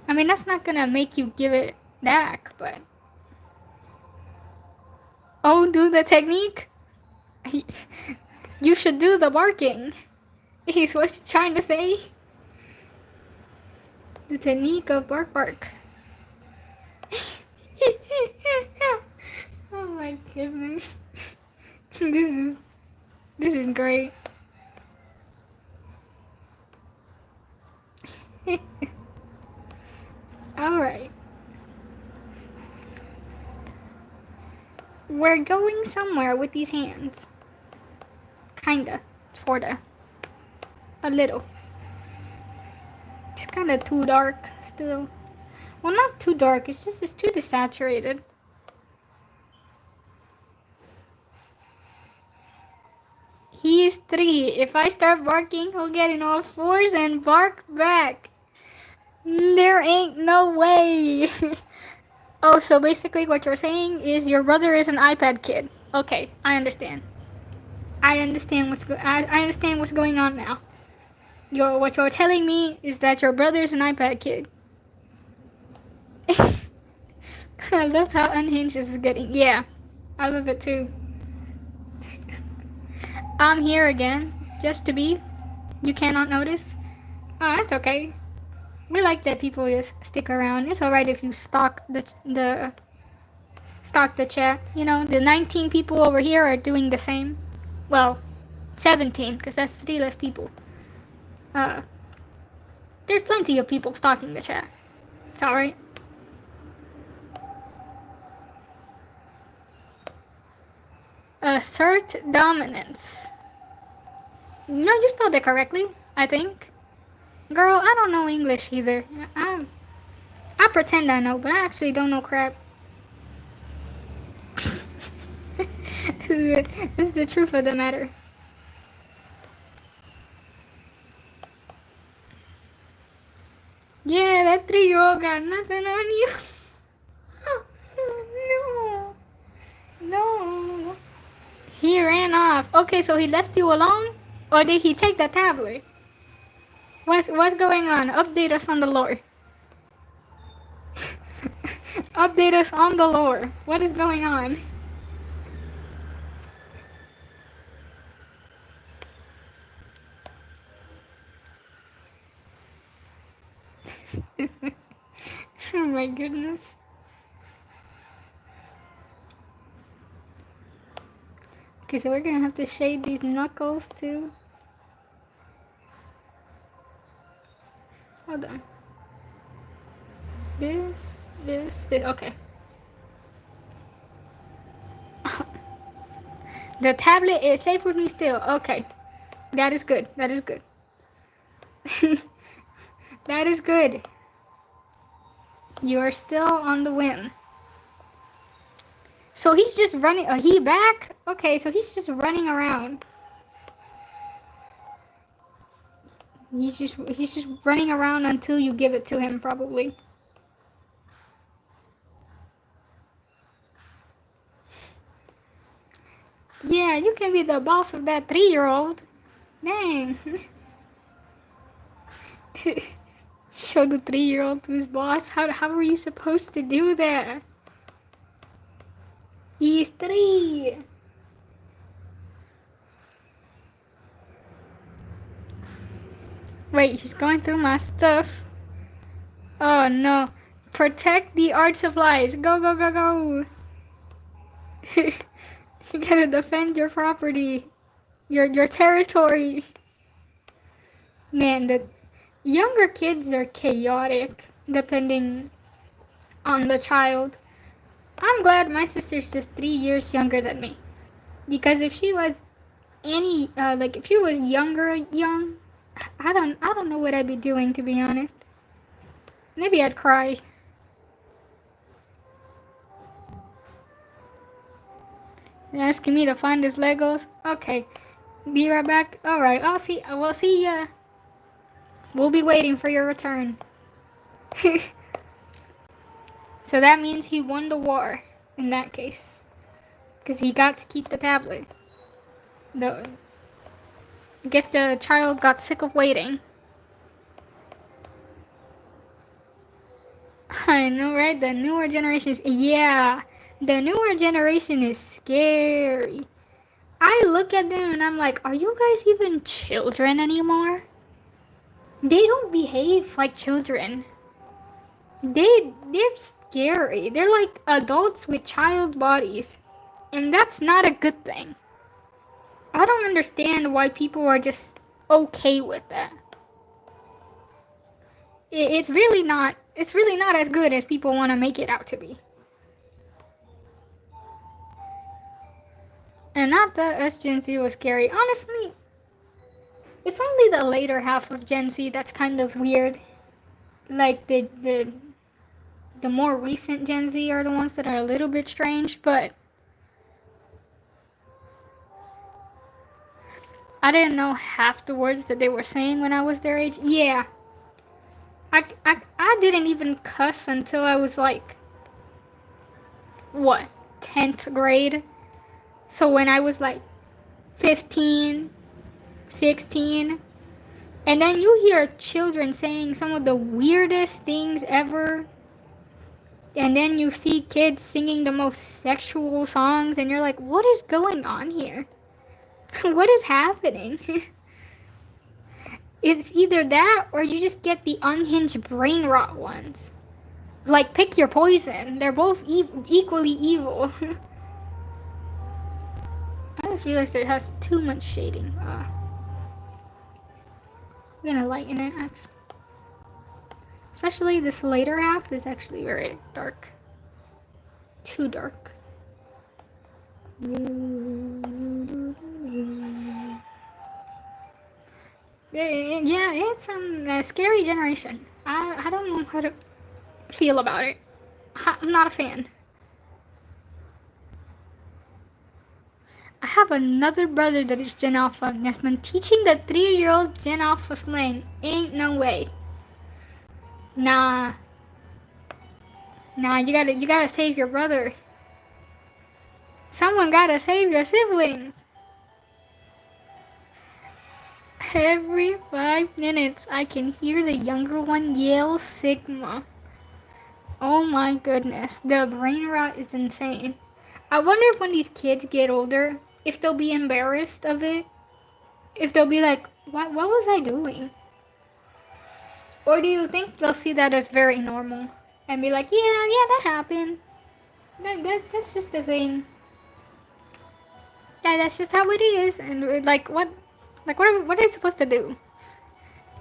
I mean, that's not gonna make you give it back, but... Oh, do the technique? You should do the barking. Is what you're trying to say? The technique of bark bark. Oh my goodness. This is great. Alright. We're going somewhere with these hands. Kinda. Sorta. A little. It's kind of too dark still. Well, not too dark. It's too desaturated. He is 3. If I start barking, he'll get in all fours and bark back. There ain't no way. Oh, so basically what you're saying is your brother is an iPad kid. Okay, I understand. I understand what's going on now. What you're telling me is that your brother is an iPad kid. I love how unhinged this is getting. Yeah, I love it too. I'm here again, just to be. You cannot notice. Oh, that's okay. We like that people just stick around. It's alright if you stalk the chat. You know, the 19 people over here are doing the same. Well, 17, because that's 3 less people. There's plenty of people stalking the chat. It's alright. Assert dominance. No, you spelled it correctly, I think. Girl, I don't know English either. I pretend I know, but I actually don't know crap. This is the truth of the matter. Yeah, that 3-year-old got nothing on you. No. No. He ran off. Okay, so he left you alone? Or did he take the tablet? What's going on? Update us on the lore. Update us on the lore. What is going on? Oh my goodness. Okay, so we're gonna have to shade these knuckles too. Hold on. This. Okay. The tablet is safe with me still. Okay. That is good. That is good. That is good. You are still on the win. So he's just running. He back? Okay, so he's just running around. He's just running around until you give it to him, probably. Yeah, you can be the boss of that 3-year-old. Dang. Show the 3-year-old to his boss. How are you supposed to do that? He's 3. Wait, he's going through my stuff. Oh no. Protect the art supplies. Go, go, go, go. You gotta defend your property. Your territory. Man, the younger kids are chaotic, depending on the child. I'm glad my sister's just 3 years younger than me. Because if she was if she was young, I don't know what I'd be doing, to be honest. Maybe I'd cry. You're asking me to find his Legos? Okay. Be right back. Alright, we'll see ya. We'll be waiting for your return. So that means he won the war, in that case. Because he got to keep the tablet. I guess the child got sick of waiting. I know, right? The newer generation is... Yeah, the newer generation is scary. I look at them and I'm like, are you guys even children anymore? They don't behave like children. They're scary. They're like adults with child bodies. And that's not a good thing. I don't understand why people are just okay with that. It's really not as good as people want to make it out to be. And not that us Gen Z was scary. Honestly, it's only the later half of Gen Z that's kind of weird. like the more recent Gen Z are the ones that are a little bit strange, but I didn't know half the words that they were saying when I was their age. Yeah. I didn't even cuss until I was like, what, 10th grade? So when I was like 15, 16, and then you hear children saying some of the weirdest things ever, and then you see kids singing the most sexual songs, and you're like, what is going on here? What is happening? It's either that or you just get the unhinged brain rot ones. Like, pick your poison. They're both equally evil. I just realized it has too much shading. I'm gonna lighten it. Especially this later half is actually very dark. Too dark. Yeah, it's a scary generation. I don't know how to feel about it. I'm not a fan. I have another brother that is Gen Alpha and has been teaching the 3-year-old Gen Alpha slang. Ain't no way. Nah, you gotta save your brother. Someone gotta save your siblings. Every 5 minutes, I can hear the younger one yell Sigma. Oh my goodness, the brain rot is insane. I wonder if when these kids get older, if they'll be embarrassed of it. If they'll be like, what was I doing? Or do you think they'll see that as very normal? And be like, yeah, that happened. That's just a thing. Yeah, that's just how it is. And like, what are they supposed to do?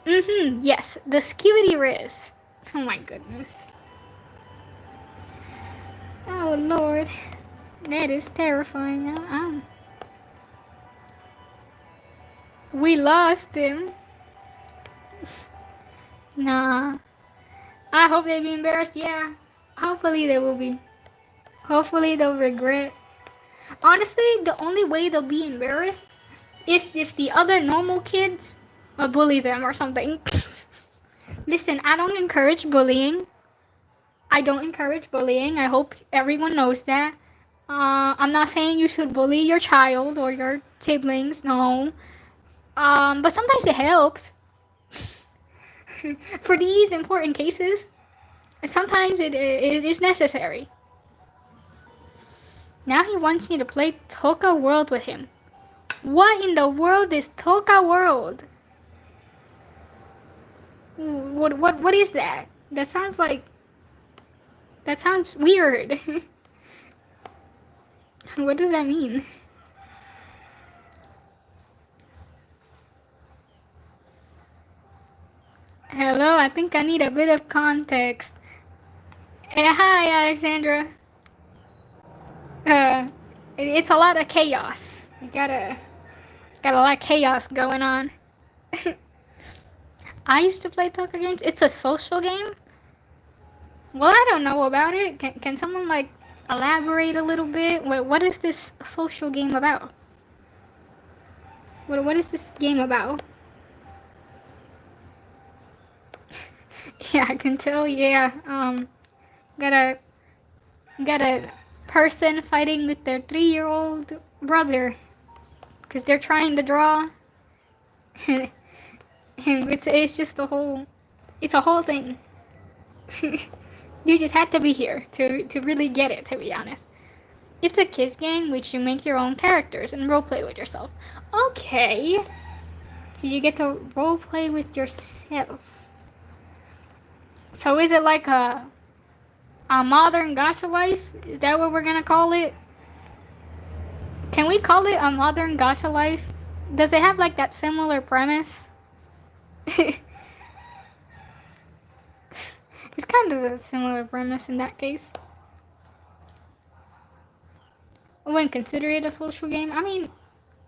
Yes, the skivity riz. Oh my goodness. Oh Lord. That is terrifying. We lost him. Nah. I hope they be embarrassed, yeah. Hopefully they will be. Hopefully they'll regret. Honestly, the only way they'll be embarrassed is if the other normal kids bully them or something. Listen, I don't encourage bullying. I hope everyone knows that. I'm not saying you should bully your child or your siblings, no. But sometimes it helps. For these important cases, sometimes it is necessary. Now he wants me to play Toka World with him. What in the world is Toka World? What is that? That sounds weird. What does that mean? Hello, I think I need a bit of context. Hi, Alexandra. It's a lot of chaos. You got a lot of chaos going on. I used to play Toka games. It's a social game? Well, I don't know about it. Can someone, like, elaborate a little bit? What is this social game about? What is this game about? Yeah, I can tell, yeah. Got a person fighting with their 3-year-old brother. Because they're trying to draw. And it's just it's a whole thing. You just had to be here to really get it, to be honest. It's a kids game which you make your own characters and roleplay with yourself. Okay. So you get to roleplay with yourself. So is it like a modern gacha life? Is that what we're gonna call it? Can we call it a modern gacha life? Does it have like that similar premise? It's kind of a similar premise in that case. I wouldn't consider it a social game. I mean,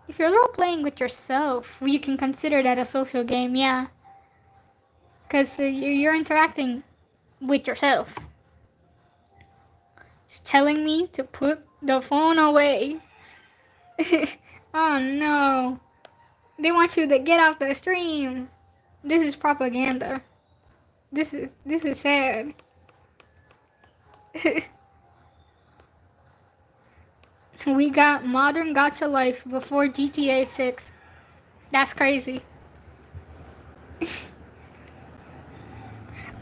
if you're role playing with yourself, you can consider that a social game, yeah. Because you're interacting with yourself. It's telling me to put the phone away. Oh no. They want you to get off the stream. This is propaganda. This is sad. We got modern gacha life before GTA 6. That's crazy.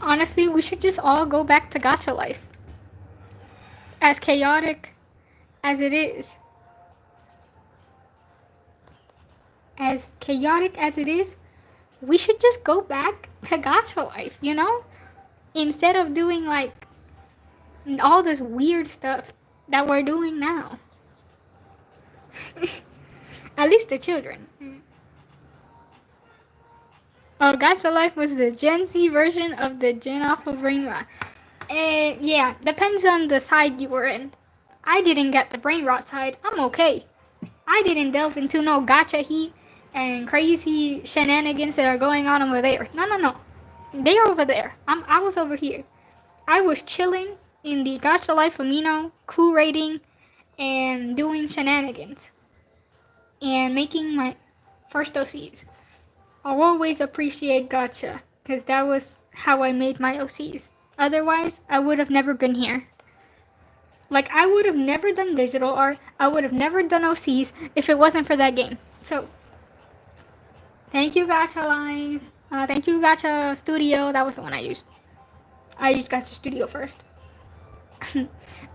Honestly, we should just all go back to gacha life. As chaotic as it is. As chaotic as it is, we should just go back to gacha life, you know? Instead of doing like all this weird stuff that we're doing now. At least the children. Oh, Gacha Life was the Gen Z version of the Gen Alpha Brain Rot. Yeah, depends on the side you were in. I didn't get the brain rot side. I'm okay. I didn't delve into no gacha heat and crazy shenanigans that are going on over there. No. They are over there. I was over here. I was chilling in the Gacha Life Amino, cool rating, and doing shenanigans. And making my first OCs. I'll always appreciate gacha, because that was how I made my OCs. Otherwise, I would have never been here. Like, I would have never done digital art, I would have never done OCs if it wasn't for that game. So, thank you Gacha Live. Thank you Gacha Studio. That was the one I used. I used Gacha Studio first.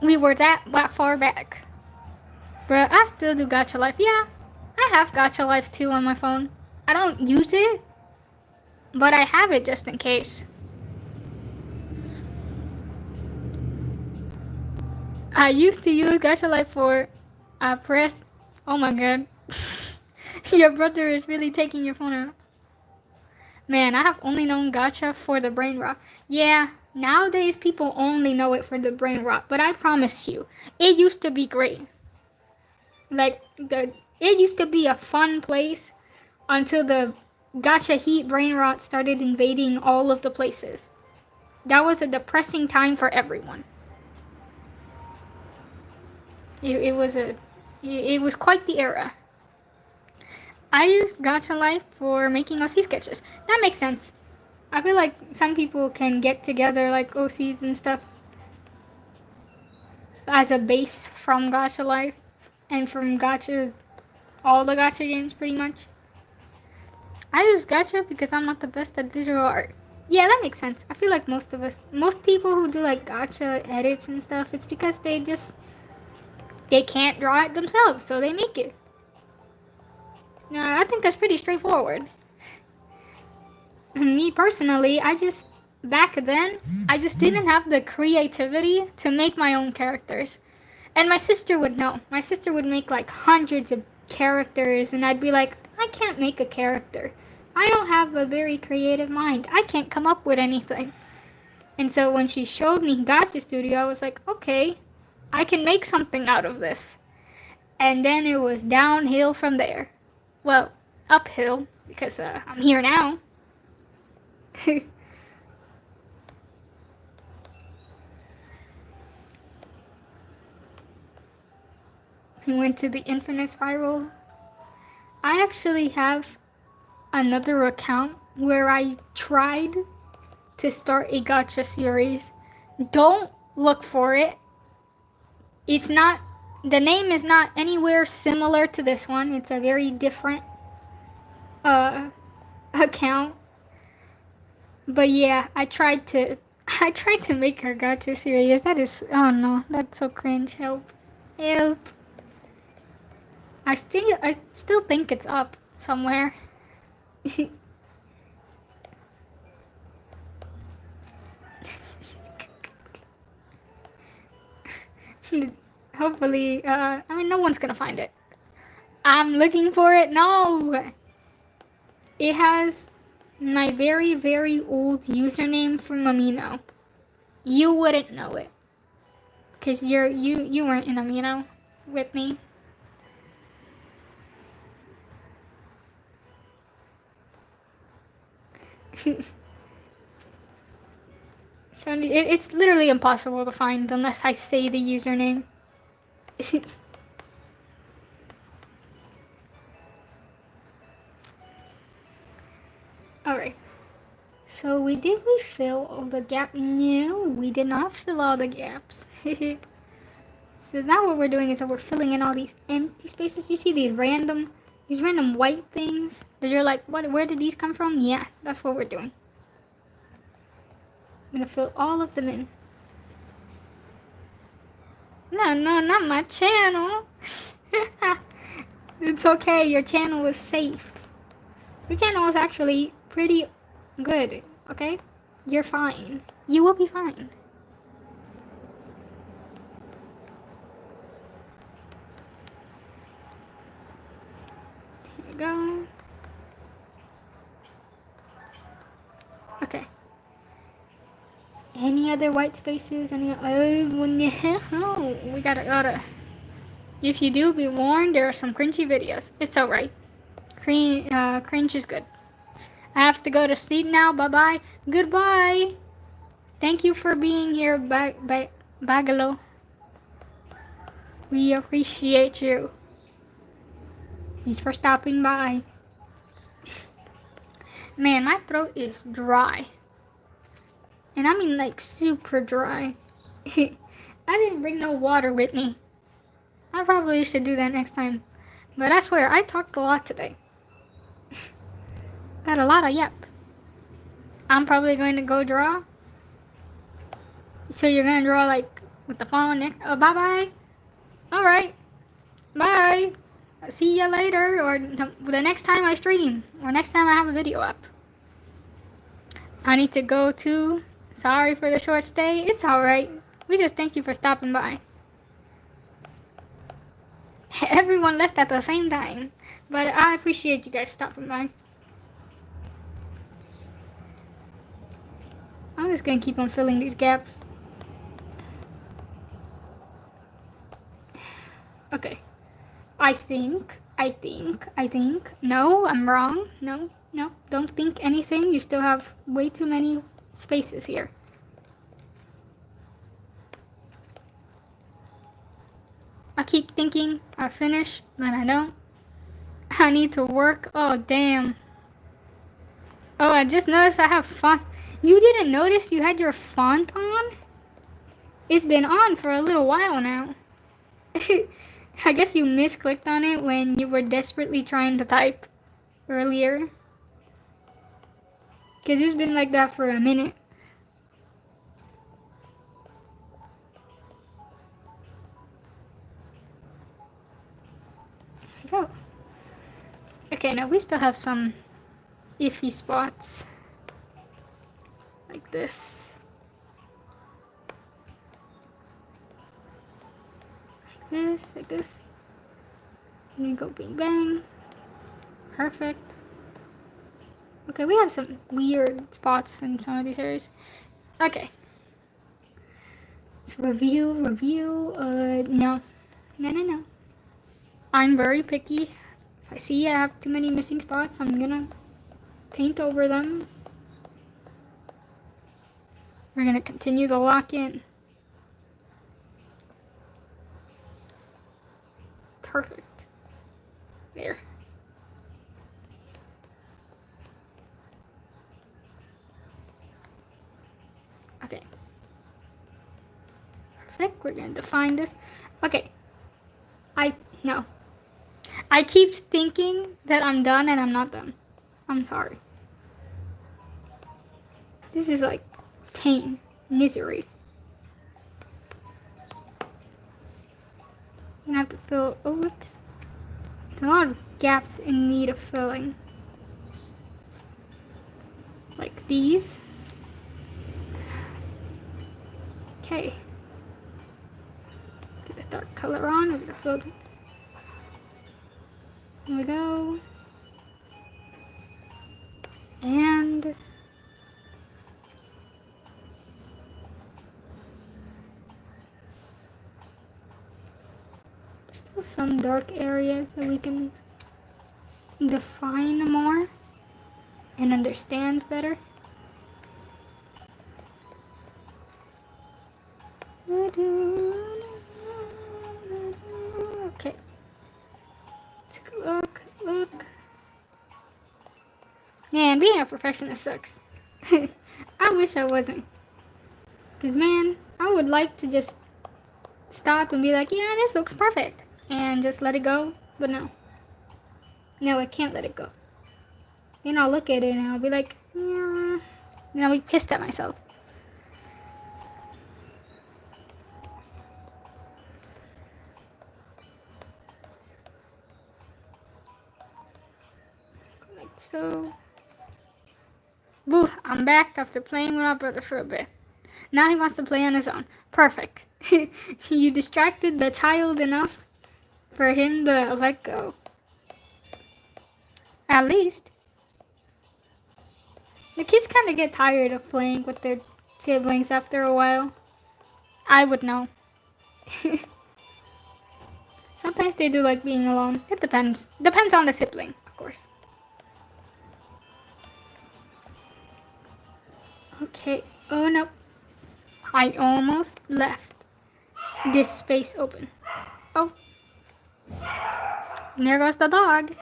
We were that far back. But I still do Gacha Life. Yeah, I have Gacha Life 2 on my phone. I don't use it, but I have it just in case. I used to use Gacha Life for press. Oh my god. Your brother is really taking your phone out. Man, I have only known Gacha for the brain rot. Yeah, nowadays people only know it for the brain rot, but I promise you, it used to be great. Like, it used to be a fun place until the gacha heat brain rot started invading all of the places. That was a depressing time for everyone. It was quite the era. I used Gacha Life for making OC sketches. That makes sense. I feel like some people can get together like OCs and stuff as a base from Gacha Life and from all the Gacha games pretty much. I use Gacha because I'm not the best at digital art. Yeah, that makes sense. I feel like most people who do like Gacha edits and stuff, it's because they can't draw it themselves, so they make it. Now, I think that's pretty straightforward. Me personally, back then, I just didn't have the creativity to make my own characters. And my sister would know. My sister would make like hundreds of characters, and I'd be like, I can't make a character. I don't have a very creative mind. I can't come up with anything. And so when she showed me Gacha Studio, I was like, okay, I can make something out of this. And then it was downhill from there. Well, uphill, because I'm here now. We went to the infinite spiral. I actually have another account where I tried to start a gacha series. Don't look for it. The name is not anywhere similar to this one. It's a very different account. But yeah, I tried to make her gacha series. Oh no, that's so cringe. Help. I still think it's up somewhere. Hopefully, no one's gonna find it. I'm looking for it. No! It has my very, very old username from Amino. You wouldn't know it. Because you weren't in Amino with me. It's literally impossible to find unless I say the username. Alright. So did we fill all the gaps? No, we did not fill all the gaps. So now what we're doing is that we're filling in all these empty spaces. You see these random white things that you're like, what? Where did these come from? Yeah, that's what we're doing. I'm gonna fill all of them in. No, not my channel. It's okay, your channel is safe. Your channel is actually pretty good, okay? You're fine. You will be fine. Here we go. Okay. Any other white spaces? Oh, no. We gotta. If you do, be warned, there are some cringy videos. It's alright. Cringe is good. I have to go to sleep now. Bye-bye. Goodbye. Thank you for being here, Bagalo. We appreciate you. Thanks for stopping by. Man, my throat is dry. And I mean like super dry. I didn't bring no water with me. I probably should do that next time. But I swear, I talked a lot today. Got a lot of yep. I'm probably going to go draw. So you're gonna draw like with the phone next. Oh, bye-bye. Alright. Bye. See ya later, or the next time I stream, or next time I have a video up. I need to go too. Sorry for the short stay. It's alright. We just thank you for stopping by. Everyone left at the same time, but I appreciate you guys stopping by. I'm just gonna keep on filling these gaps. Okay. I think. No, I'm wrong. No, don't think anything. You still have way too many spaces here. I keep thinking I finish, but I don't. I need to work. Oh, damn. Oh, I just noticed I have fonts. You didn't notice you had your font on? It's been on for a little while now. I guess you misclicked on it when you were desperately trying to type earlier. Because it's been like that for a minute. There we go. Okay, now we still have some iffy spots. Like this. Like this. And you go bing bang. Perfect. Okay, we have some weird spots in some of these areas. Okay. Let's review. No. I'm very picky. If I see I have too many missing spots, I'm gonna paint over them. We're gonna continue the lock-in. Perfect. There. Okay. Perfect. We're gonna define this. Okay. No. I keep thinking that I'm done and I'm not done. I'm sorry. This is like pain, misery. I'm gonna have to fill. Oh, whoops. There's a lot of gaps in need of filling. Like these. Okay. Get the dark color on. We're gonna fill it. Here we go. And still some dark areas that we can define more and understand better. Okay. Look, look. Man, being a perfectionist sucks. I wish I wasn't. Because, man, I would like to just stop and be like, yeah, this looks perfect. And just let it go. But no. No, I can't let it go. And I'll look at it and I'll be like, yeah. And I'll be pissed at myself. Like so. Boo, I'm back after playing with my brother for a bit. Now he wants to play on his own. Perfect. You distracted the child enough for him to let go. At least. The kids kind of get tired of playing with their siblings after a while. I would know. Sometimes they do like being alone. It depends. Depends on the sibling, of course. Okay. Oh no. I almost left this space open. Oh. And there goes the dog.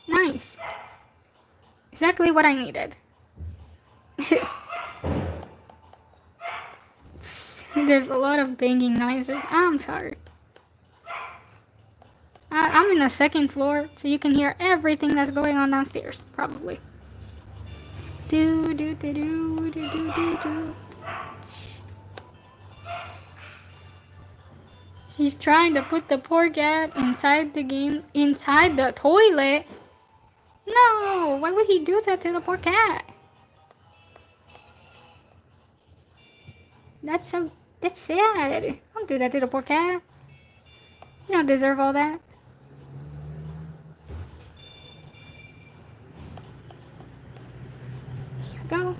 Nice. Exactly what I needed. There's a lot of banging noises. I'm sorry. I'm in the second floor, so you can hear everything that's going on downstairs, probably. Do do do do do do do do. She's trying to put the poor cat inside the game, inside the toilet. No, why would he do that to the poor cat? That's sad. Don't do that to the poor cat. You don't deserve all that. Here we go.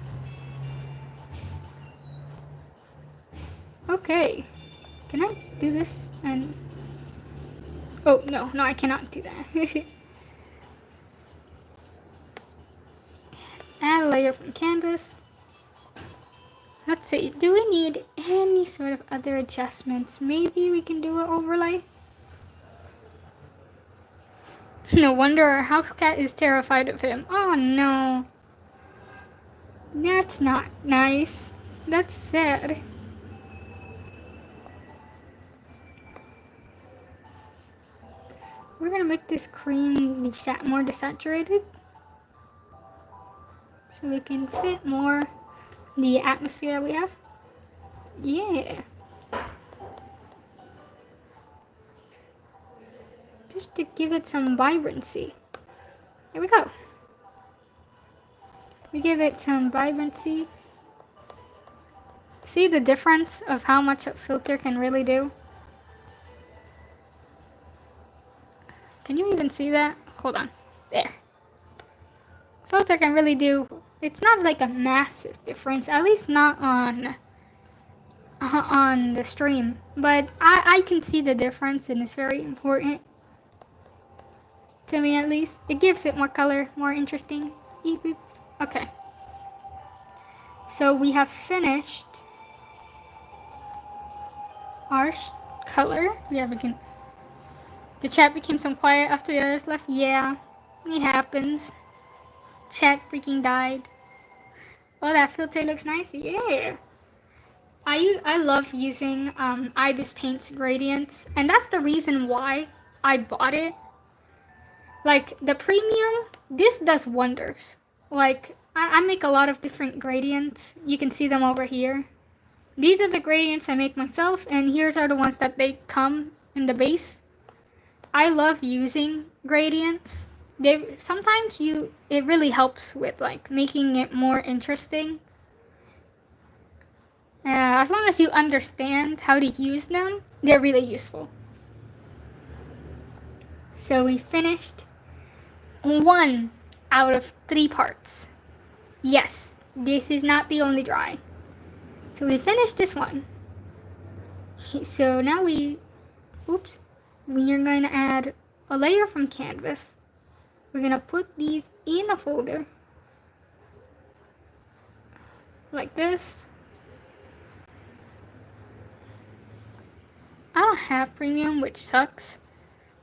Okay. Can I do this and... Oh, no, I cannot do that. Add a layer from canvas. Let's see, do we need any sort of other adjustments? Maybe we can do an overlay? No wonder our house cat is terrified of him. Oh no. That's not nice. That's sad. We're gonna make this cream more desaturated, so we can fit more the atmosphere we have. Yeah. Just to give it some vibrancy. There we go. We give it some vibrancy. See the difference of how much a filter can really do? Can you even see that? Hold on. There. Filter can really do... It's not like a massive difference. At least not on the stream. But I can see the difference, and it's very important. To me, at least. It gives it more color, more interesting. Beep, beep. Okay. So we have finished our color. Yeah, we can... The chat became some quiet after the others left. Yeah, it happens. Chat freaking died. Oh, that filter looks nice. Yeah. I love using Ibis Paint's gradients, and that's the reason why I bought it. Like, the premium, this does wonders. Like, I make a lot of different gradients. You can see them over here. These are the gradients I make myself, and here's are the ones that they come in the base. I love using gradients. Sometimes it really helps with like making it more interesting. As long as you understand how to use them, they're really useful. So we finished 1 out of 3 parts. Yes, this is not the only dry. So we finished this one. So now we are going to add a layer from canvas. We're going to put these in a folder. Like this. I don't have premium, which sucks.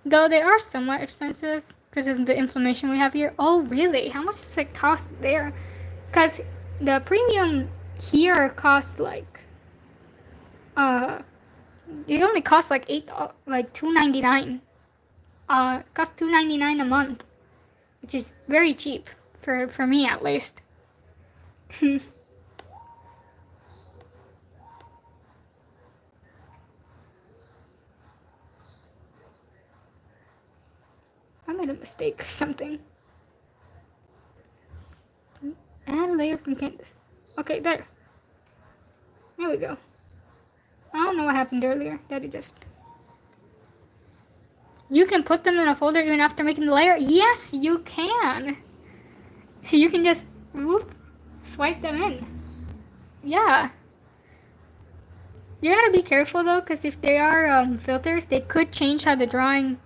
Though they are somewhat expensive because of the inflammation we have here. Oh, really? How much does it cost there? Because the premium here costs like, it only costs like $2.99. It costs $2.99 a month, which is very cheap for me at least. I made a mistake or something. Add a layer from canvas. Okay, there. There we go. I don't know what happened earlier. Daddy just... You can put them in a folder even after making the layer? Yes, you can. You can just, whoop, swipe them in. Yeah. You gotta be careful though, because if they are filters, they could change how the drawing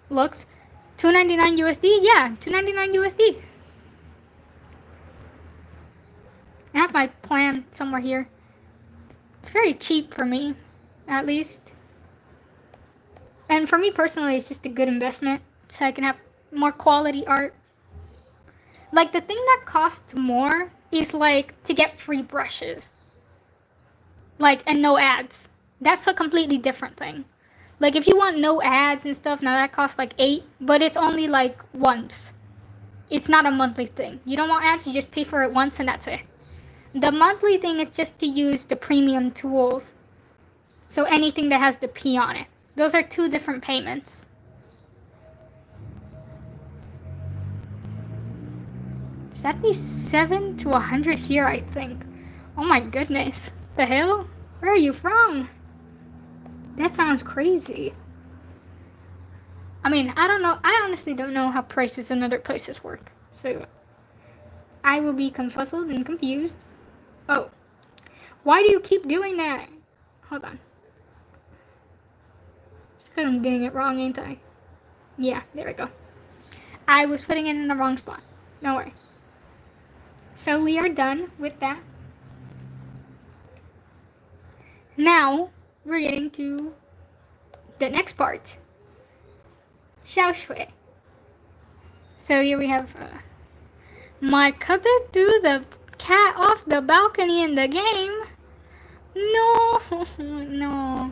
looks. $2.99 USD? Yeah, $2.99 USD. I have my plan somewhere here. It's very cheap for me, at least. And for me personally, it's just a good investment, so I can have more quality art. Like, the thing that costs more is, like, to get free brushes. Like, and no ads. That's a completely different thing. Like, if you want no ads and stuff, now that costs like $8, but it's only like once. It's not a monthly thing. You don't want ads, you just pay for it once and that's it. The monthly thing is just to use the premium tools. So anything that has the P on it. Those are two different payments. It's 77 to 100 here, I think. Oh my goodness. The hell? Where are you from? That sounds crazy. I mean, I don't know. I honestly don't know how prices in other places work. So, I will be confuzzled and confused. Oh. Why do you keep doing that? Hold on. It's because I'm doing it wrong, ain't I? Yeah, there we go. I was putting it in the wrong spot. Don't worry. So, we are done with that. Now, we're getting to the next part. Xiaôxuê. So here we have my cousin threw the cat off the balcony in the game. No, no.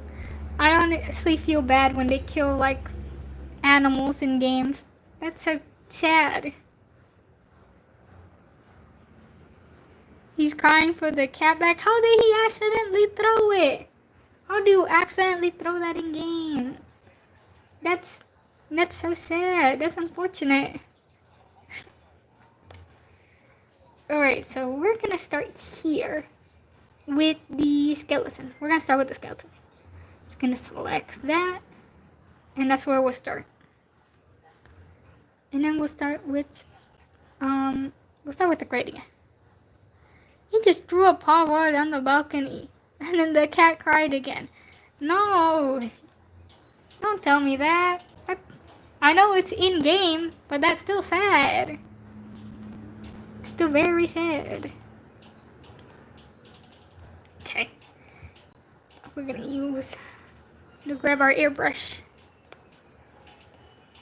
I honestly feel bad when they kill like animals in games. That's so sad. He's crying for the cat back. How did he accidentally throw it? How do you accidentally throw that in game? That's so sad. That's unfortunate. Alright, so we're gonna start here with the skeleton. We're gonna start with the skeleton. Just gonna select that, and that's where we'll start. And then we'll start with the gradient. He just threw a paw right on the balcony, and then the cat cried again. No, don't tell me that. I know it's in game, but that's still sad. Still very sad. Okay, we're gonna grab our airbrush.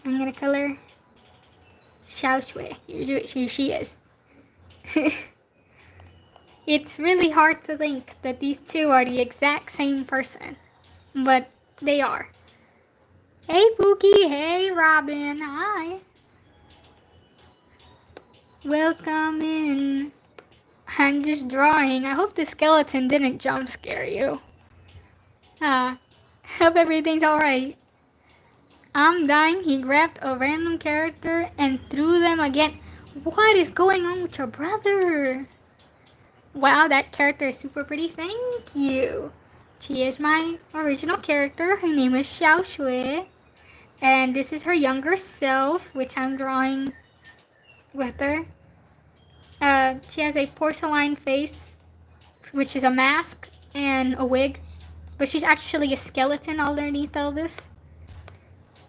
I'm gonna color Xiaôxuê. Here she is. It's really hard to think that these two are the exact same person, but they are. Hey Pookie, hey Robin, hi. Welcome in. I'm just drawing. I hope the skeleton didn't jump scare you. Hope everything's alright. I'm dying. He grabbed a random character and threw them again. What is going on with your brother? Wow, that character is super pretty. Thank you. She is my original character. Her name is Xiaôxuê. And this is her younger self, which I'm drawing with her. She has a porcelain face, which is a mask and a wig. But she's actually a skeleton underneath all this.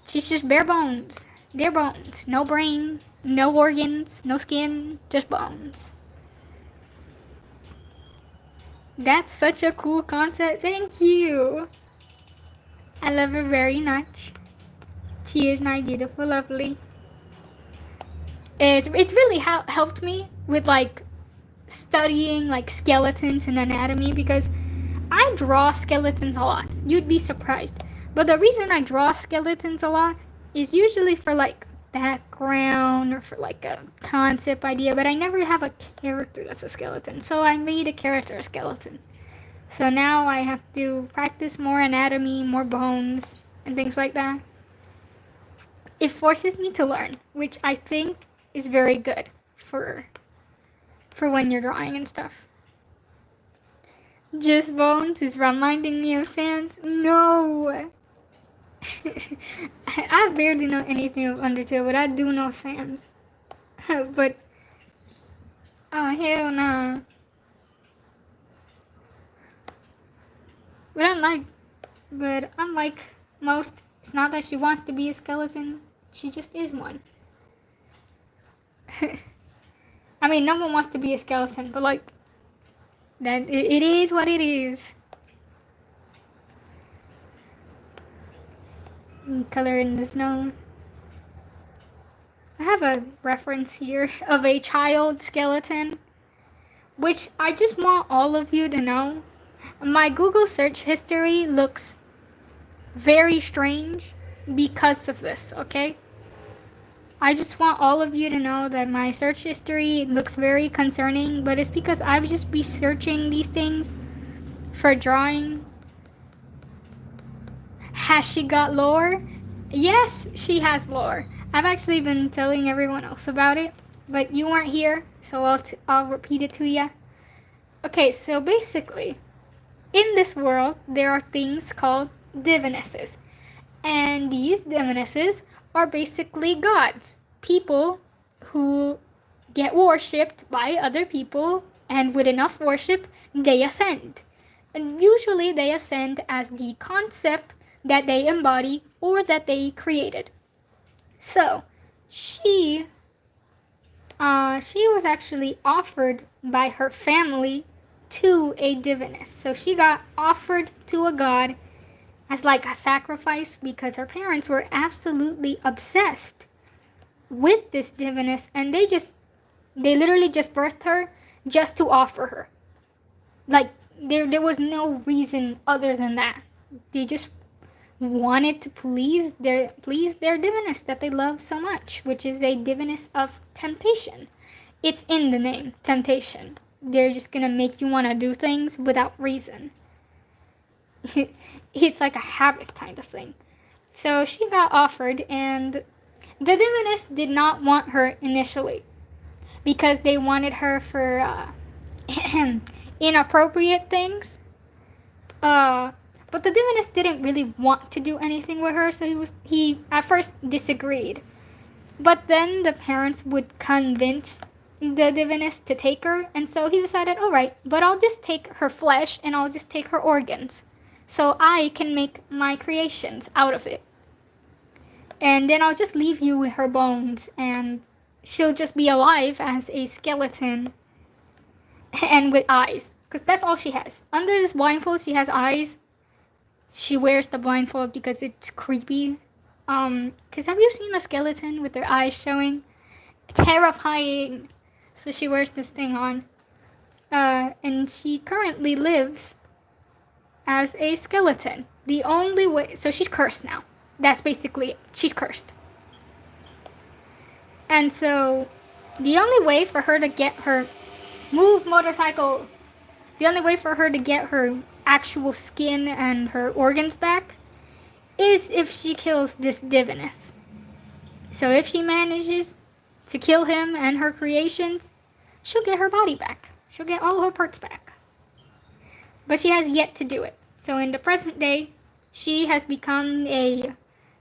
She's just bare bones. Bare bones. No brain, no organs, no skin, just bones. That's such a cool concept. Thank you. I love her very much. She is my beautiful lovely. It's really helped me with like studying like skeletons and anatomy, because I draw skeletons a lot. You'd be surprised. But the reason I draw skeletons a lot is usually for like background or for like a concept idea, but I never have a character that's a skeleton. So I made a character a skeleton. So now I have to practice more anatomy, more bones, and things like that. It forces me to learn, which I think is very good for when you're drawing and stuff. Just bones is reminding me of Sans. No! I barely know anything of Undertale, but I do know Sans. But, oh hell nah. But unlike most, it's not that she wants to be a skeleton, she just is one. I mean, no one wants to be a skeleton, but like, that it is what it is. Color in the snow. I have a reference here of a child skeleton, which I just want all of you to know. My Google search history looks very strange because of this, okay? I just want all of you to know that my search history looks very concerning, but it's because I've just been searching these things for drawing. Has she got lore? Yes, she has lore. I've actually been telling everyone else about it, but you weren't here, so I'll repeat it to you. Okay, so basically, in this world, there are things called divinesses. And these divinesses are basically gods. People who get worshipped by other people, and with enough worship, they ascend. And usually they ascend as the concept that they embody or that they created. So, she was actually offered by her family to a diviness. So she got offered to a god as like a sacrifice because her parents were absolutely obsessed with this diviness, and they literally just birthed her just to offer her. Like there was no reason other than that. They just wanted to please their diviness that they love so much, which is a diviness of temptation. It's in the name, temptation. They're just gonna make you want to do things without reason. It's like a habit kind of thing. So she got offered, and the diviness did not want her initially because they wanted her for inappropriate things. But the diviness didn't really want to do anything with her, so he at first disagreed. But then the parents would convince the diviness to take her, and so he decided, alright, but I'll just take her flesh and I'll just take her organs, so I can make my creations out of it. And then I'll just leave you with her bones, and she'll just be alive as a skeleton and with eyes, because that's all she has. Under this blindfold, she has eyes. She wears the blindfold because it's creepy. Because have you seen a skeleton with their eyes showing? Terrifying. So she wears this thing on. And she currently lives as a skeleton. The only way, so she's cursed now. That's basically it. She's cursed. And so the only way for her to get her motorcycle. The only way for her to get her actual skin and her organs back is if she kills this diviness. So if she manages to kill him and her creations, she'll get her body back. She'll get all her parts back. But she has yet to do it. So in the present day, she has become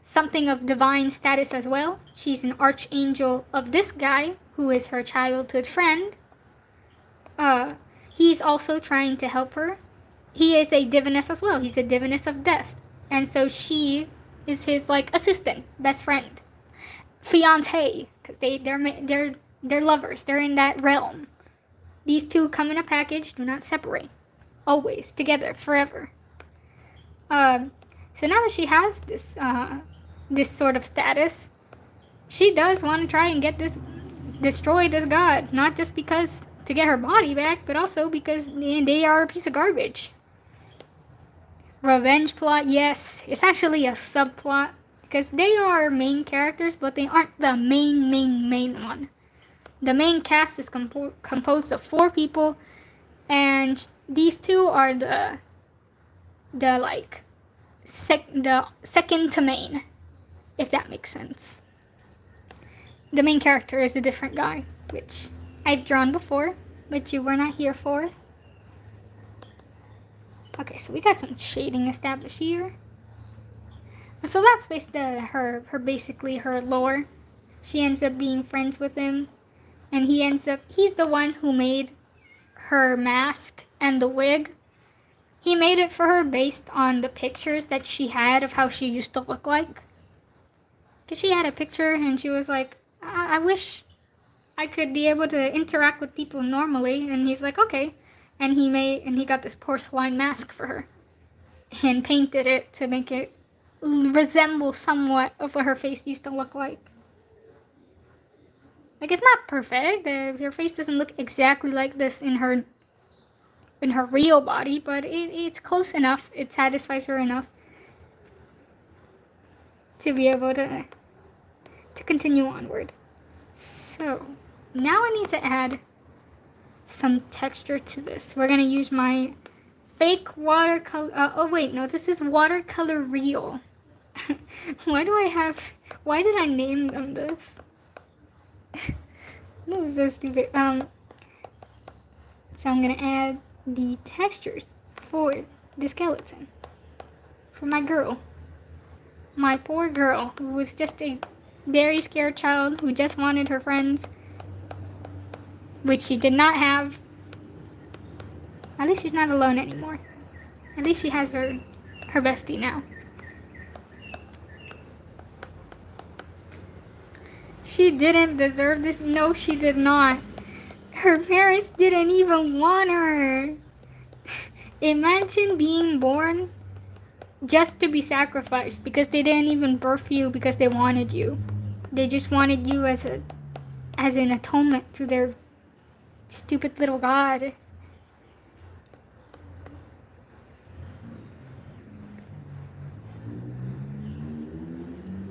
something of divine status as well. She's an archangel of this guy who is her childhood friend. He's also trying to help her. He is a diviness as well. He's a diviness of death. And so she is his like assistant, best friend, fiance, because they're lovers. They're in that realm. These two come in a package, do not separate. Always together, forever. So now that she has this sort of status, she does want to try and destroy this god, not just because to get her body back, but also because they are a piece of garbage. Revenge plot, yes. It's actually a subplot because they are main characters, but they aren't the main one. The main cast is composed of 4 people, and these 2 are the second to main, if that makes sense. The main character is a different guy, which I've drawn before, but you were not here for. Okay, so we got some shading established here. So that's basically her lore. She ends up being friends with him, and he's the one who made her mask and the wig. He made it for her based on the pictures that she had of how she used to look like. Because she had a picture and she was like, I wish I could be able to interact with people normally. And he's like, okay. And he got this porcelain mask for her and painted it to make it resemble somewhat of what her face used to look like. Like, it's not perfect. Her face doesn't look exactly like this in her real body, but it's close enough. It satisfies her enough to be able to continue onward. So now I need to add some texture to this. We're gonna use my fake watercolor. Oh wait, no, this is watercolor real. Why did I name them this? This is so stupid. So I'm gonna add the textures for the skeleton for my girl. My poor girl, who was just a very scared child who just wanted her friends, which she did not have. At least she's not alone anymore. At least she has her bestie now. She didn't deserve this. No, she did not. Her parents didn't even want her. Imagine being born just to be sacrificed because they didn't even birth you because they wanted you. They just wanted you as an atonement to their stupid little god.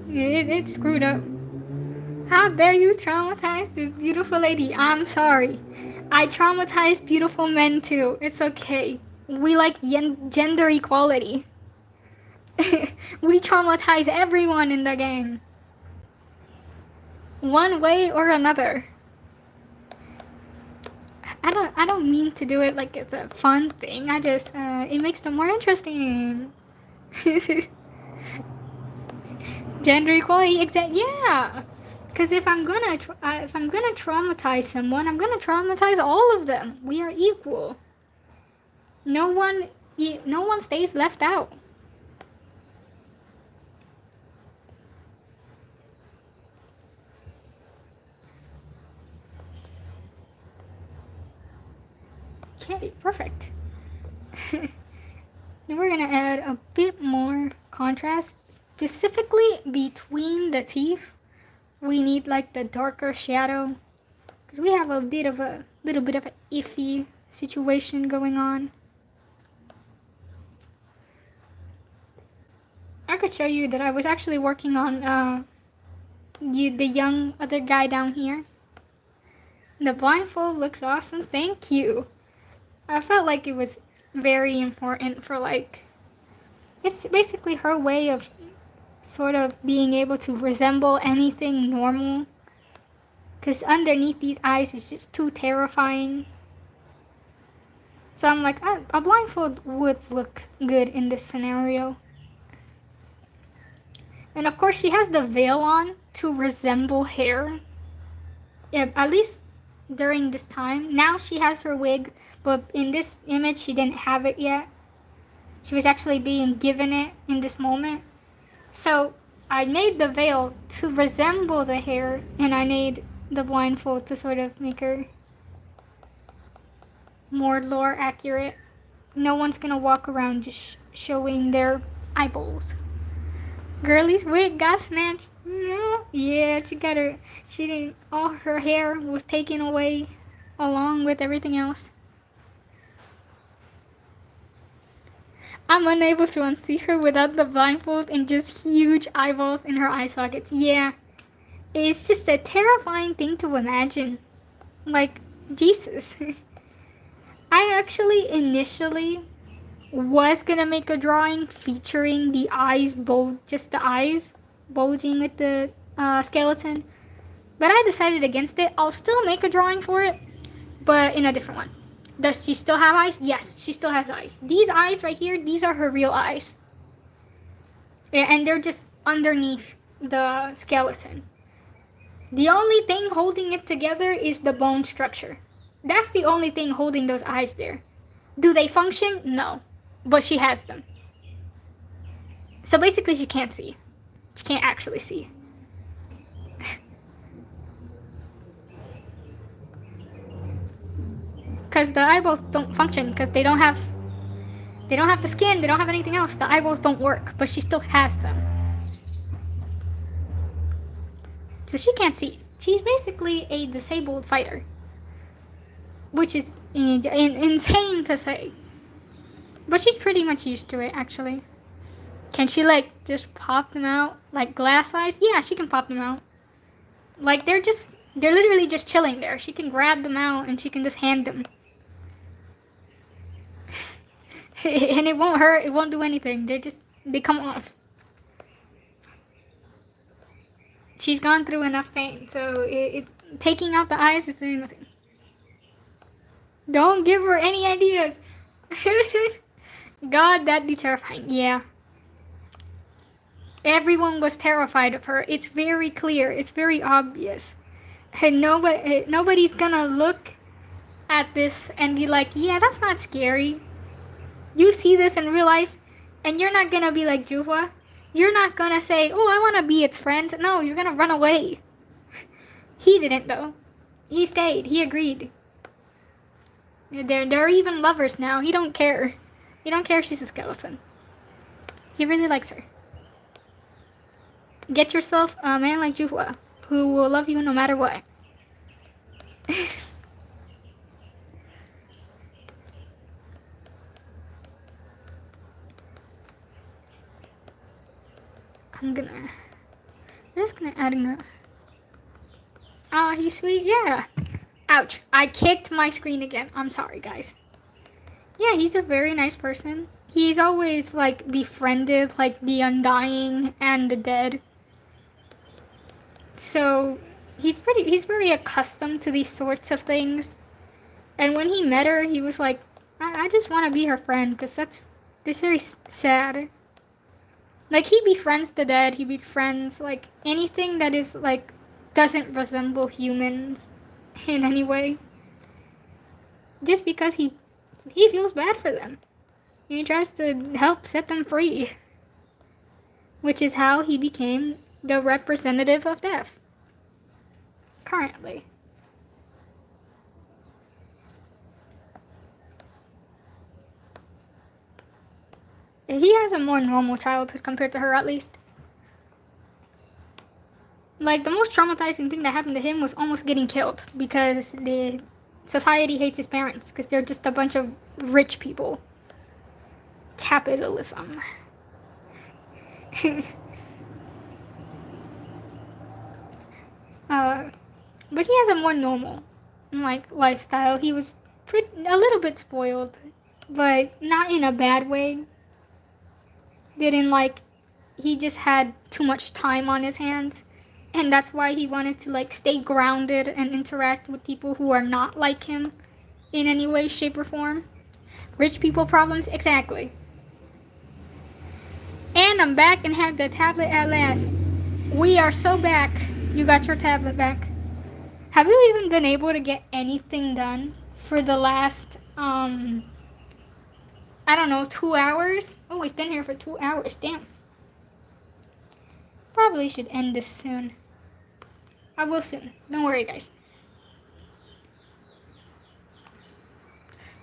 It's screwed up. How dare you traumatize this beautiful lady? I'm sorry. I traumatize beautiful men too. It's okay. We like gender equality. We traumatize everyone in the game. One way or another. I don't mean to do it like it's a fun thing. I just it makes them more interesting. Gender equality, yeah. Because if I'm gonna traumatize someone, I'm gonna traumatize all of them. We are equal. No one stays left out. Okay, perfect. Then we're gonna add a bit more contrast, specifically between the teeth. We need like the darker shadow because we have a little bit of an iffy situation going on. I could show you that I was actually working on the young other guy down here. The blindfold looks awesome. Thank you. I felt like it was very important for like, it's basically her way of sort of being able to resemble anything normal. Because underneath these eyes is just too terrifying. So I'm like, a blindfold would look good in this scenario. And of course she has the veil on to resemble hair. Yeah, at least during this time. Now she has her wig, but in this image she didn't have it yet. She was actually being given it in this moment. So I made the veil to resemble the hair, and I made the blindfold to sort of make her more lore accurate. No one's gonna walk around just showing their eyeballs. Girlie's wig got snatched. No, yeah, she didn't, all her hair was taken away along with everything else. I'm unable to unsee her without the blindfold and just huge eyeballs in her eye sockets. Yeah, it's just a terrifying thing to imagine. Like, Jesus. I actually initially was gonna make a drawing featuring the eyes, just the eyes bulging with the skeleton, but I decided against it. I'll still make a drawing for it, but in a different one. Does she still have eyes? Yes, she still has eyes. These eyes right here, these are her real eyes. Yeah, and they're just underneath the skeleton. The only thing holding it together is the bone structure. That's the only thing holding those eyes there. Do they function? No. But she has them. So basically she can't see. She can't actually see. Because the eyeballs don't function, because they don't have the skin, they don't have anything else. The eyeballs don't work, but she still has them. So she can't see. She's basically a disabled fighter. Which is insane to say. But she's pretty much used to it, actually. Can she, like, just pop them out? Like glass eyes? Yeah, she can pop them out. Like, they're literally just chilling there. She can grab them out and she can just hand them. And it won't hurt, it won't do anything. They come off. She's gone through enough pain, so taking out the eyes is doing nothing. Don't give her any ideas. God, that'd be terrifying. Yeah. Everyone was terrified of her. It's very clear. It's very obvious. And nobody's gonna look at this and be like, yeah, that's not scary. You see this in real life, and you're not gonna be like Júhua. You're not gonna say, oh, I wanna be its friend. No, you're gonna run away. He didn't, though. He stayed. He agreed. They're even lovers now. He don't care. He don't care if she's a skeleton. He really likes her. Get yourself a man like Júhua, who will love you no matter what. I'm just gonna add in he's sweet, yeah. Ouch, I kicked my screen again. I'm sorry, guys. Yeah, he's a very nice person. He's always, like, befriended, like, the undying and the dead. So, he's very accustomed to these sorts of things. And when he met her, he was like, I just want to be her friend, because that's very sad. Like, he befriends the dead, he befriends, like, anything that is, like, doesn't resemble humans in any way. Just because he feels bad for them. He tries to help set them free. Which is how he became the representative of death. Currently. He has a more normal childhood compared to her, at least. Like, the most traumatizing thing that happened to him was almost getting killed because the society hates his parents because they're just a bunch of rich people. Capitalism. But he has a more normal, like, lifestyle. He was a little bit spoiled, but not in a bad way. He just had too much time on his hands. And that's why he wanted to, like, stay grounded and interact with people who are not like him in any way, shape, or form. Rich people problems? Exactly. And I'm back and have the tablet at last. We are so back. You got your tablet back. Have you even been able to get anything done for the last, I don't know, 2 hours? Oh, we've been here for 2 hours. Damn. Probably should end this soon. I will soon. Don't worry, guys.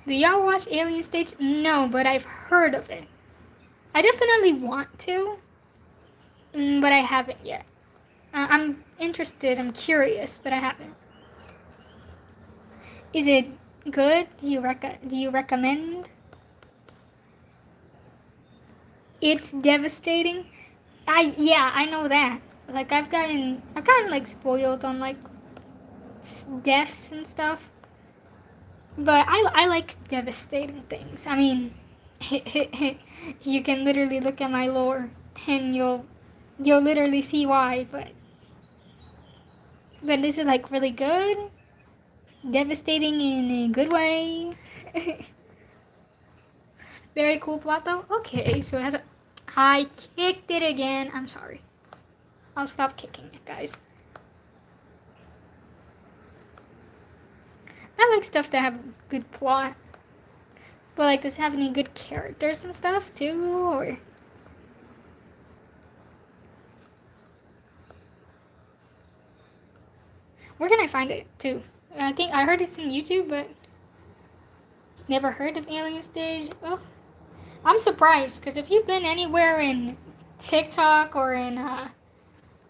Do y'all watch Alien Stage? No, but I've heard of it. I definitely want to, but I haven't yet. I'm interested, I'm curious, but I haven't. Is it good? Do you recommend? It's devastating. I know that. Like I've gotten like spoiled on like deaths and stuff. But I like devastating things. I mean, you can literally look at my lore and you'll literally see why, but this is like really good. Devastating in a good way. Very cool plot though. Okay, so it has a. I kicked it again. I'm sorry. I'll stop kicking it, guys. I like stuff that have good plot. But like, does it have any good characters and stuff too? Or where can I find it too? I think I heard it's in YouTube, but never heard of Alien Stage. Oh, I'm surprised because if you've been anywhere in TikTok or in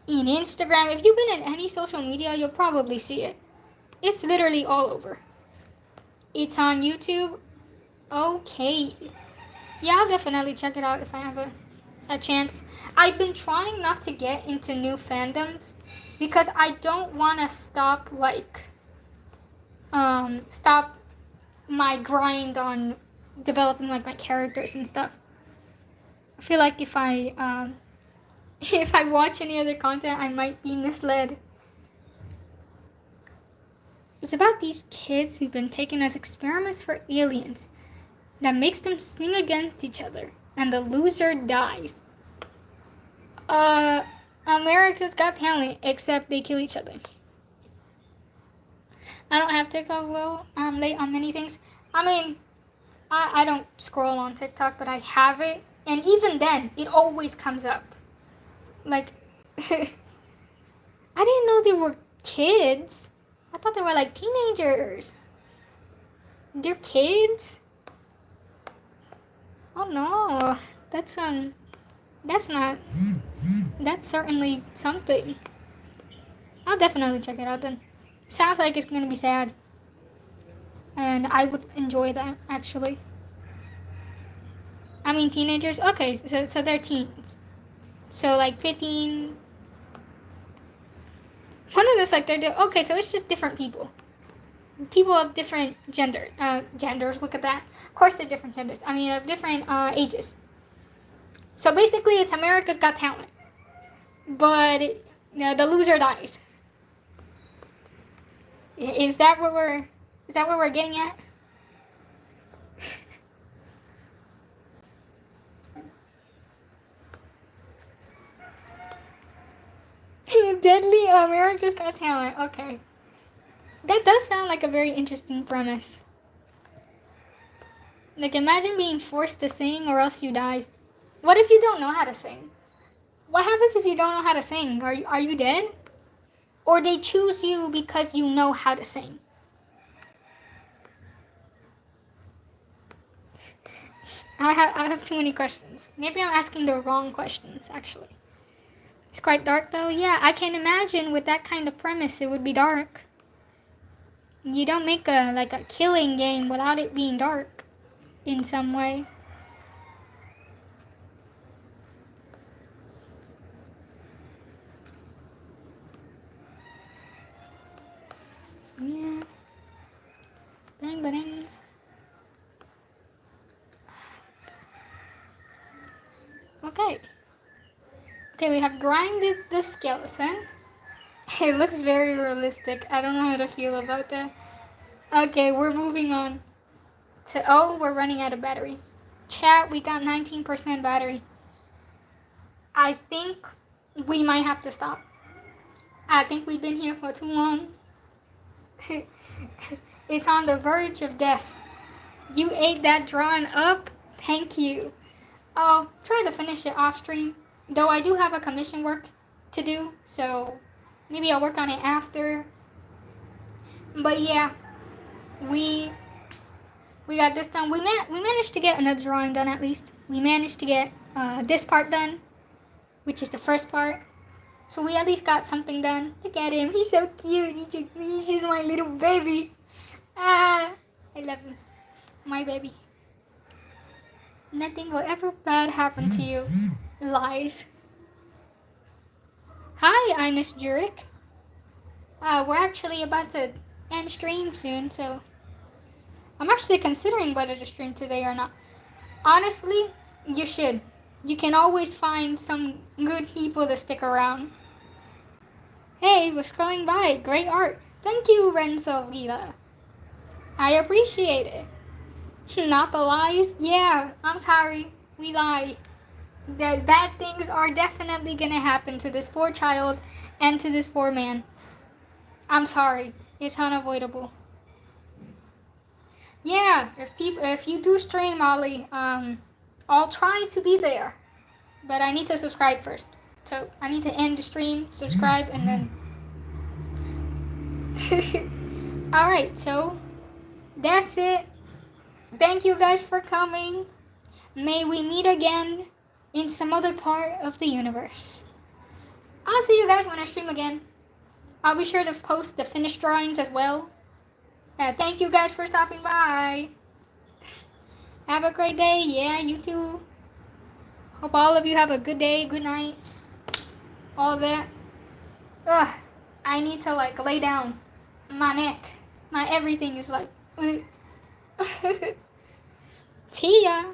Instagram, if you've been in any social media, you'll probably see it. It's literally all over. It's on YouTube. Okay. Yeah, I'll definitely check it out if I have a chance. I've been trying not to get into new fandoms because I don't want to stop stop my grind on developing like my characters and stuff. I feel like if I if I watch any other content, I might be misled. It's about these kids who've been taken as experiments for aliens that makes them sing against each other, and the loser dies. America's Got Talent, except they kill each other. I don't have TikTok, well, I'm late on many things. I mean, I don't scroll on TikTok, but I have it, and even then, it always comes up. Like, I didn't know they were kids. I thought they were like teenagers. They're kids? Oh no, that's not, that's certainly something. I'll definitely check it out then. Sounds like it's gonna be sad. And I would enjoy that, actually. I mean, teenagers? Okay, so they're teens. So, like, 15. One of those, like, okay, so it's just different people. People of different genders, look at that. Of course they're different genders. I mean, of different ages. So basically, it's America's Got Talent. But the loser dies. Is that what we're getting at? Deadly America's Got Talent. Okay. That does sound like a very interesting premise. Like, imagine being forced to sing or else you die. What if you don't know how to sing? What happens if you don't know how to sing? Are you dead? Or they choose you because you know how to sing? I have too many questions. Maybe I'm asking the wrong questions, actually. It's quite dark, though. Yeah, I can imagine with that kind of premise, it would be dark. You don't make a killing game without it being dark in some way. Yeah. Bang, bang. Okay. Okay, we have grinded the skeleton. It looks very realistic. I don't know how to feel about that. Okay, we're moving on to, oh, we're running out of battery. Chat, we got 19% battery. I think we might have to stop. I think we've been here for too long. It's on the verge of death. You ate that drawing up? Thank you. I'll try to finish it off stream. Though I do have a commission work to do, so maybe I'll work on it after. But yeah, we we got this done. We managed to get another drawing done at least. We managed to get this part done, which is the first part. So we at least got something done. Look at him. He's so cute. He's just my little baby. I love him. My baby. Nothing will ever bad happen to you. Lies. Hi, Ines Jurek. We're actually about to end stream soon, so I'm actually considering whether to stream today or not. Honestly, you should. You can always find some good people to stick around. Hey, we're scrolling by. Great art. Thank you, Renzo Vila. I appreciate it. Not the lies? Yeah, I'm sorry. We lie. That bad things are definitely gonna happen to this poor child and to this poor man. I'm sorry. It's unavoidable. Yeah, if you do stream, Ollie, I'll try to be there. But I need to subscribe first. So I need to end the stream, subscribe, and then... Alright, so that's it. Thank you guys for coming. May we meet again in some other part of the universe. I'll see you guys when I stream again. I'll be sure to post the finished drawings as well. Thank you guys for stopping by. Have a great day. Yeah, you too. Hope all of you have a good day, good night. All of that. Ugh, I need to like lay down. My neck, my everything is like... See ya.